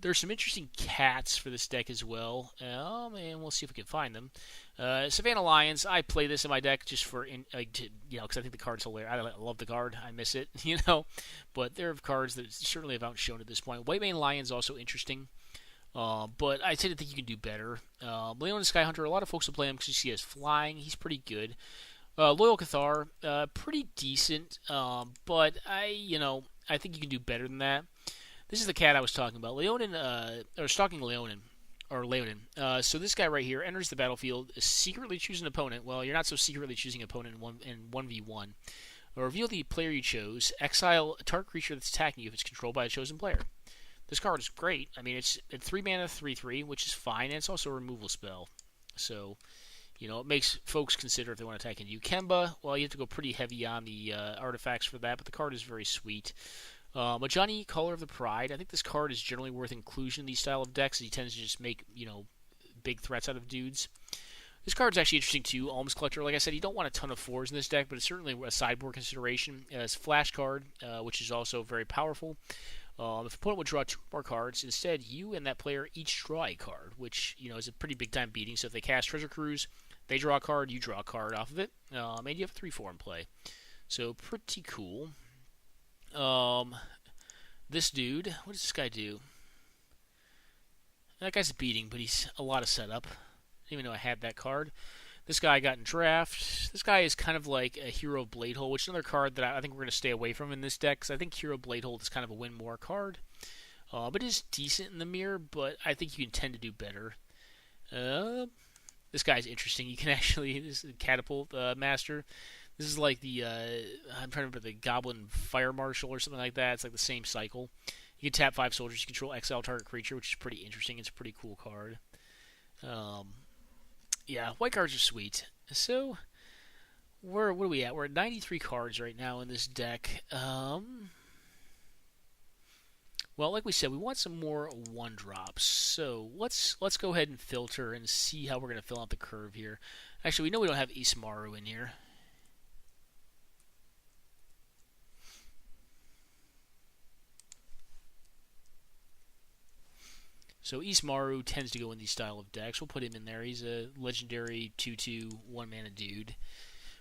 There's some interesting cats for this deck as well, and we'll see if we can find them. Savannah Lions, I play this in my deck just for, because I think the card's hilarious. I love the card. I miss it, But there are cards that certainly have outshown at this point. White Mane Lion's also interesting, but I tend to think you can do better. Leonin Skyhunter, a lot of folks will play him because he has flying. He's pretty good. Loyal Cathar, pretty decent, but I think you can do better than that. This is the cat I was talking about. Stalking Leonin. So this guy right here enters the battlefield, secretly choose an opponent. Well, you're not so secretly choosing an opponent in 1v1. Reveal the player you chose. Exile a target creature that's attacking you if it's controlled by a chosen player. This card is great. I mean, it's 3 mana, 3/3, which is fine, and it's also a removal spell. So, it makes folks consider if they want to attack into you. Kemba, well, you have to go pretty heavy on the artifacts for that, but the card is very sweet. Majani, Color of the Pride. I think this card is generally worth inclusion in these style of decks. He tends to just make, big threats out of dudes. This card's actually interesting too. Alms Collector. Like I said, you don't want a ton of 4s in this deck, but it's certainly a sideboard consideration. It's a flash card, which is also very powerful. If an opponent would draw 2 more cards, instead you and that player each draw a card, which is a pretty big time beating. So if they cast Treasure Cruise, they draw a card, you draw a card off of it, and you have a 3/4 in play. So pretty cool. This dude, what does this guy do? That guy's a beating, but he's a lot of setup. I didn't even know I had that card. This guy I got in draft. This guy is kind of like a Hero Bladehold, which is another card that I think we're going to stay away from in this deck, because I think Hero Bladehold is kind of a win more card. But it is decent in the mirror, but I think you can tend to do better. This guy's interesting. You can actually, this is Catapult Master. This is like the, I'm trying to remember, the Goblin Fire Marshal or something like that. It's like the same cycle. You can tap 5 soldiers, you control exile target creature, which is pretty interesting. It's a pretty cool card. Yeah, white cards are sweet. So, what are we at? We're at 93 cards right now in this deck. Well, like we said, we want some more 1-drops. So let's go ahead and filter and see how we're going to fill out the curve here. Actually, we know we don't have Ismaru in here. So Ismaru tends to go in these style of decks. We'll put him in there. He's a legendary 2/2 1-mana dude,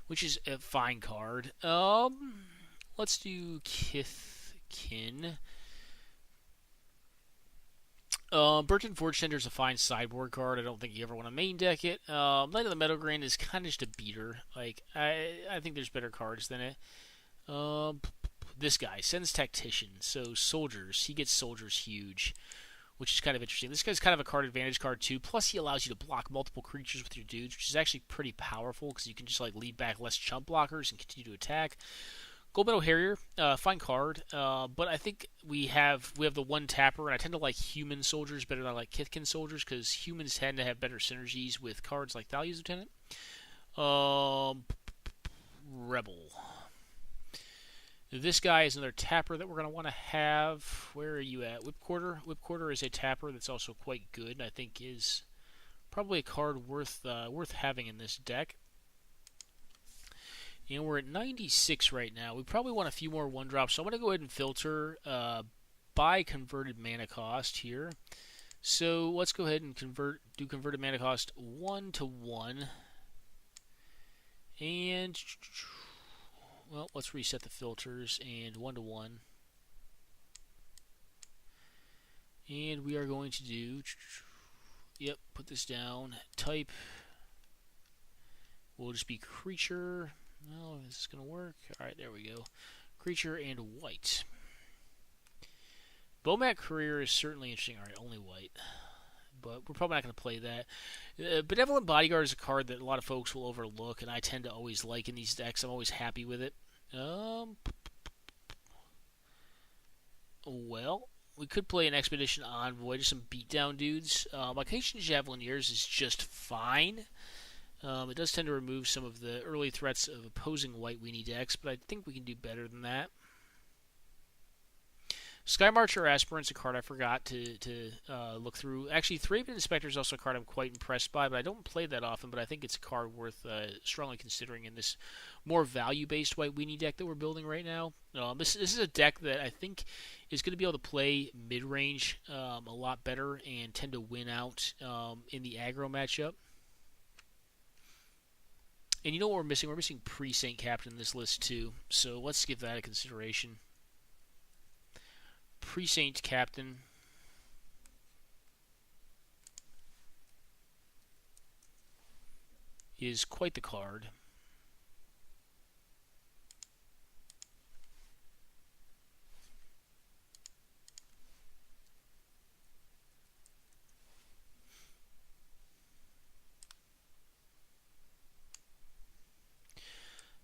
which is a fine card. Let's do Kithkin. Burton Forge Tender is a fine sideboard card. I don't think you ever want to main deck it. Knight of the Meadow Grain is kind of just a beater. Like I think there's better cards than it. This guy sends Tactician, so soldiers. He gets soldiers huge, which is kind of interesting. This guy's kind of a card advantage card too. Plus, he allows you to block multiple creatures with your dudes, which is actually pretty powerful because you can just like leave back less chump blockers and continue to attack. Gold Metal Harrier, fine card, but I think we have the one tapper, and I tend to like human soldiers better than I like Kithkin soldiers because humans tend to have better synergies with cards like Thalia's Lieutenant. Rebel. This guy is another tapper that we're going to want to have. Where are you at? Whipquarter. Whipquarter is a tapper that's also quite good, and I think is probably a card worth having in this deck. And we're at 96 right now. We probably want a few more 1-drops, so I'm going to go ahead and filter by converted mana cost here. So let's go ahead and do converted mana cost 1 to 1. And, well, let's reset the filters, and 1 to 1. And we are going to do, yep, put this down, type, will just be creature. No, this is going to work. Alright, there we go. Creature and white. Bomat Career is certainly interesting. Alright, only white. But we're probably not going to play that. Benevolent Bodyguard is a card that a lot of folks will overlook, and I tend to always like in these decks. I'm always happy with it. Well, we could play an Expedition Envoy, just some beatdown dudes. Mycation Javelineers is just fine. It does tend to remove some of the early threats of opposing white weenie decks, but I think we can do better than that. Sky Marcher Aspirant's a card I forgot to look through. Actually, Thraben Inspector is also a card I'm quite impressed by, but I don't play that often, but I think it's a card worth strongly considering in this more value-based white weenie deck that we're building right now. This is a deck that I think is going to be able to play mid-range a lot better and tend to win out in the aggro matchup. And you know what we're missing? We're missing Pre-Saint Captain in this list too. So let's give that a consideration. Pre-Saint Captain is quite the card.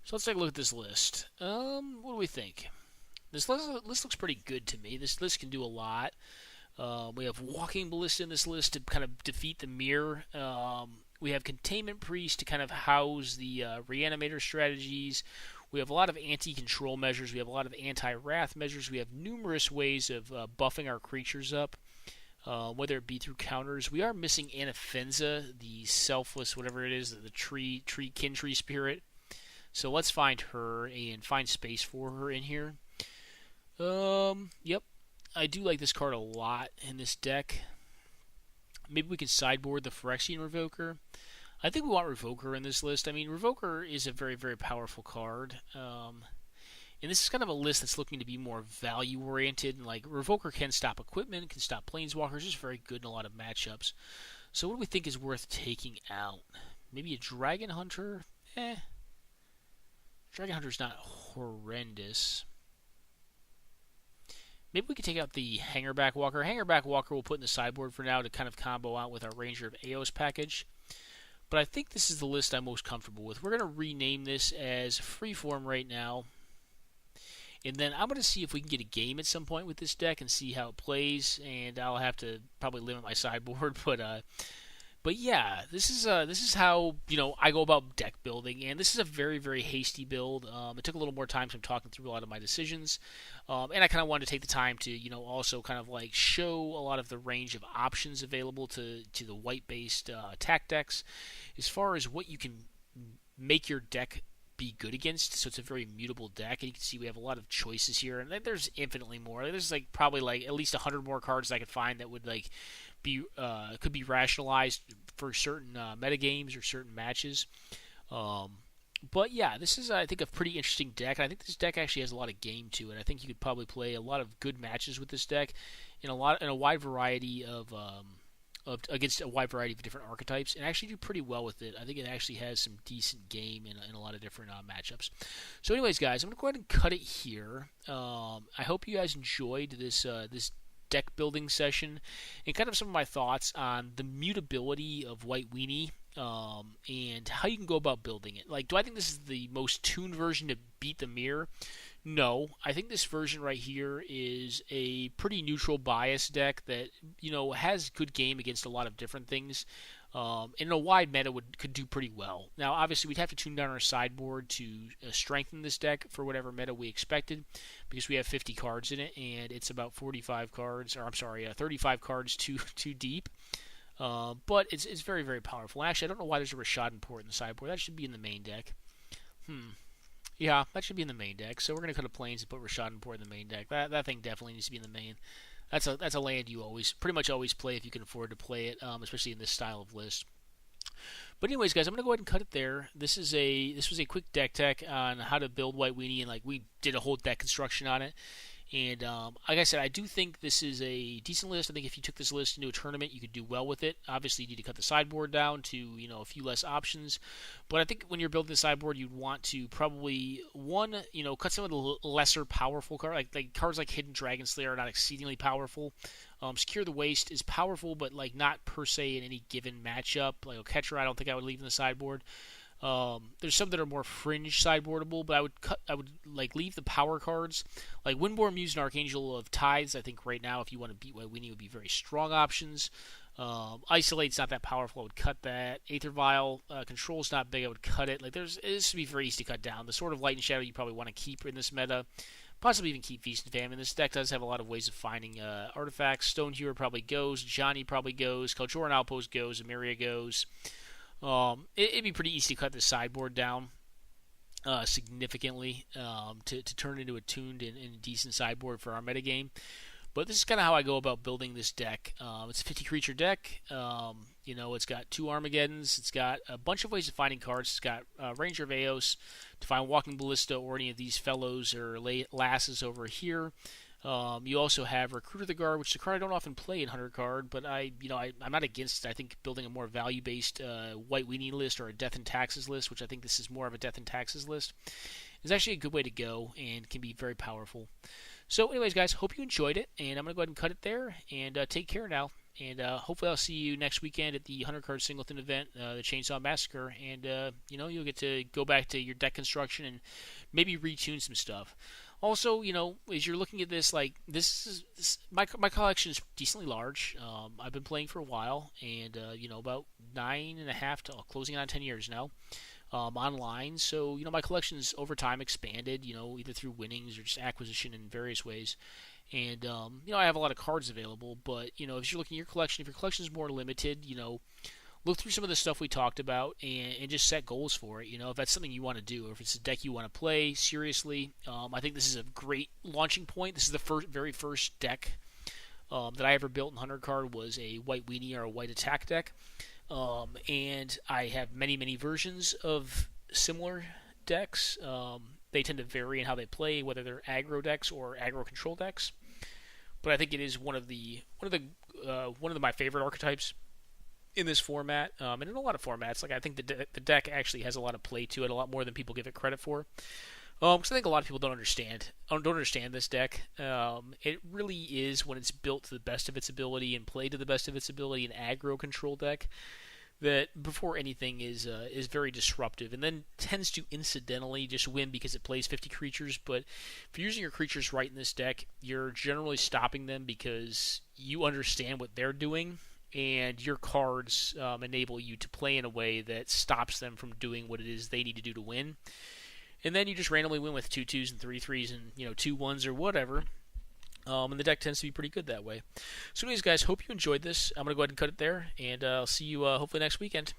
So let's take a look at this list. What do we think? This list looks pretty good to me. This list can do a lot. We have Walking Ballista in this list to kind of defeat the mirror. We have Containment Priest to kind of house the Reanimator strategies. We have a lot of anti-control measures. We have a lot of anti-wrath measures. We have numerous ways of buffing our creatures up, whether it be through counters. We are missing Anafenza, the selfless, whatever it is, the kin tree spirit. So let's find her and find space for her in here. Yep. I do like this card a lot in this deck. Maybe we can sideboard the Phyrexian Revoker. I think we want Revoker in this list. I mean, Revoker is a very, very powerful card. And this is kind of a list that's looking to be more value-oriented. And like Revoker can stop equipment, can stop planeswalkers. It's very good in a lot of matchups. So what do we think is worth taking out? Maybe a Dragon Hunter? Dragon Hunter's not horrendous. Maybe we could take out the Hangerback Walker. Hangerback Walker we'll put in the sideboard for now to kind of combo out with our Ranger of Eos package. But I think this is the list I'm most comfortable with. We're going to rename this as Freeform right now. And then I'm going to see if we can get a game at some point with this deck and see how it plays. And I'll have to probably limit my sideboard. But yeah, this is how I go about deck building. And this is a very, very hasty build. It took a little more time, so I'm talking through a lot of my decisions. And I kind of wanted to take the time to also kind of like show a lot of the range of options available to the white-based attack decks, as far as what you can make your deck be good against. So it's a very mutable deck, and you can see we have a lot of choices here, and there's infinitely more. There's probably at least 100 more cards I could find that would be could be rationalized for certain metagames or certain matches. But yeah, this is I think a pretty interesting deck, and I think this deck actually has a lot of game to it. I think you could probably play a lot of good matches with this deck in a wide variety of against a wide variety of different archetypes, and actually do pretty well with it. I think it actually has some decent game in a lot of different matchups. So anyways, guys, I'm going to go ahead and cut it here. I hope you guys enjoyed this deck building session and kind of some of my thoughts on the mutability of White Weenie and how you can go about building it. Do I think this is the most tuned version to beat the mirror? No, I think this version right here is a pretty neutral bias deck that has good game against a lot of different things. In a wide meta could do pretty well. Now, obviously, we'd have to tune down our sideboard to strengthen this deck for whatever meta we expected, because we have 50 cards in it, and it's about 35 cards too deep. But it's very, very powerful. And actually, I don't know why there's a Rashad Port in the sideboard. That should be in the main deck. Yeah, that should be in the main deck. So we're going to cut a plains and put Rashad Port in the main deck. That thing definitely needs to be in the main. That's a land you pretty much always play if you can afford to play it, especially in this style of list. But anyways, guys, I'm going to go ahead and cut it there. This was a quick deck tech on how to build White Weenie, and we did a whole deck construction on it. And like I said, I do think this is a decent list. I think if you took this list into a tournament, you could do well with it. Obviously, you need to cut the sideboard down to a few less options. But I think when you're building the sideboard, you'd want to probably cut some of the lesser powerful cards, like cards like Hidden Dragon Slayer are not exceedingly powerful. Secure the Waste is powerful, but not per se in any given matchup. Like Oketra, I don't think I would leave in the sideboard. There's some that are more fringe sideboardable, but I would leave the power cards like Windborn Muse and Archangel of Tithes. I think right now, if you want to beat White Weenie, would be very strong options. Isolate's not that powerful. I would cut that. Aether Vial Control's not big. I would cut it. This would be very easy to cut down. The Sword of Light and Shadow you probably want to keep in this meta. Possibly even keep Feast and Famine. This deck does have a lot of ways of finding artifacts. Stonehewer probably goes. Johnny probably goes. Kaljoran Outpost goes. Emiria goes. It'd be pretty easy to cut the sideboard down significantly to turn into a tuned and decent sideboard for our metagame. But this is kind of how I go about building this deck. It's a 50 creature deck. It's got 2 Armageddons. It's got a bunch of ways of finding cards. It's got Ranger of Eos to find Walking Ballista or any of these fellows or lasses over here. You also have Recruiter the Guard, which is a card I don't often play in 100 card, but I'm not against it. I think building a more value-based White Weenie list or a Death and Taxes list, which I think this is more of a Death and Taxes list, is actually a good way to go and can be very powerful. So anyways, guys, hope you enjoyed it, and I'm going to go ahead and cut it there, and take care now. And hopefully I'll see you next weekend at the 100 card Singleton event, the Chainsaw Massacre, and you'll get to go back to your deck construction and maybe retune some stuff. Also, as you're looking at this, my collection is decently large. I've been playing for a while, and about 9.5 to closing on 10 years now online. So my collection's over time expanded, either through winnings or just acquisition in various ways. And I have a lot of cards available, but if you're looking at your collection, if your collection is more limited, look through some of the stuff we talked about and just set goals for it. If that's something you want to do, or if it's a deck you want to play seriously, I think this is a great launching point. This is the very first deck that I ever built in 100 card was a White Weenie or a White Attack deck. And I have many, many versions of similar decks. they tend to vary in how they play, whether they're aggro decks or aggro control decks. But I think it is one of my favorite archetypes in this format, and in a lot of formats. Like I think the deck actually has a lot of play to it, a lot more than people give it credit for. Because I think a lot of people don't understand this deck. It really is, when it's built to the best of its ability and played to the best of its ability, an aggro control deck that before anything is very disruptive, and then tends to incidentally just win because it plays 50 creatures. But if you're using your creatures right in this deck, you're generally stopping them because you understand what they're doing, and your cards enable you to play in a way that stops them from doing what it is they need to do to win. And then you just randomly win with 2/2s and 3/3s and 2/1s or whatever. And the deck tends to be pretty good that way. So anyways, guys, hope you enjoyed this. I'm going to go ahead and cut it there, and I'll see you hopefully next weekend.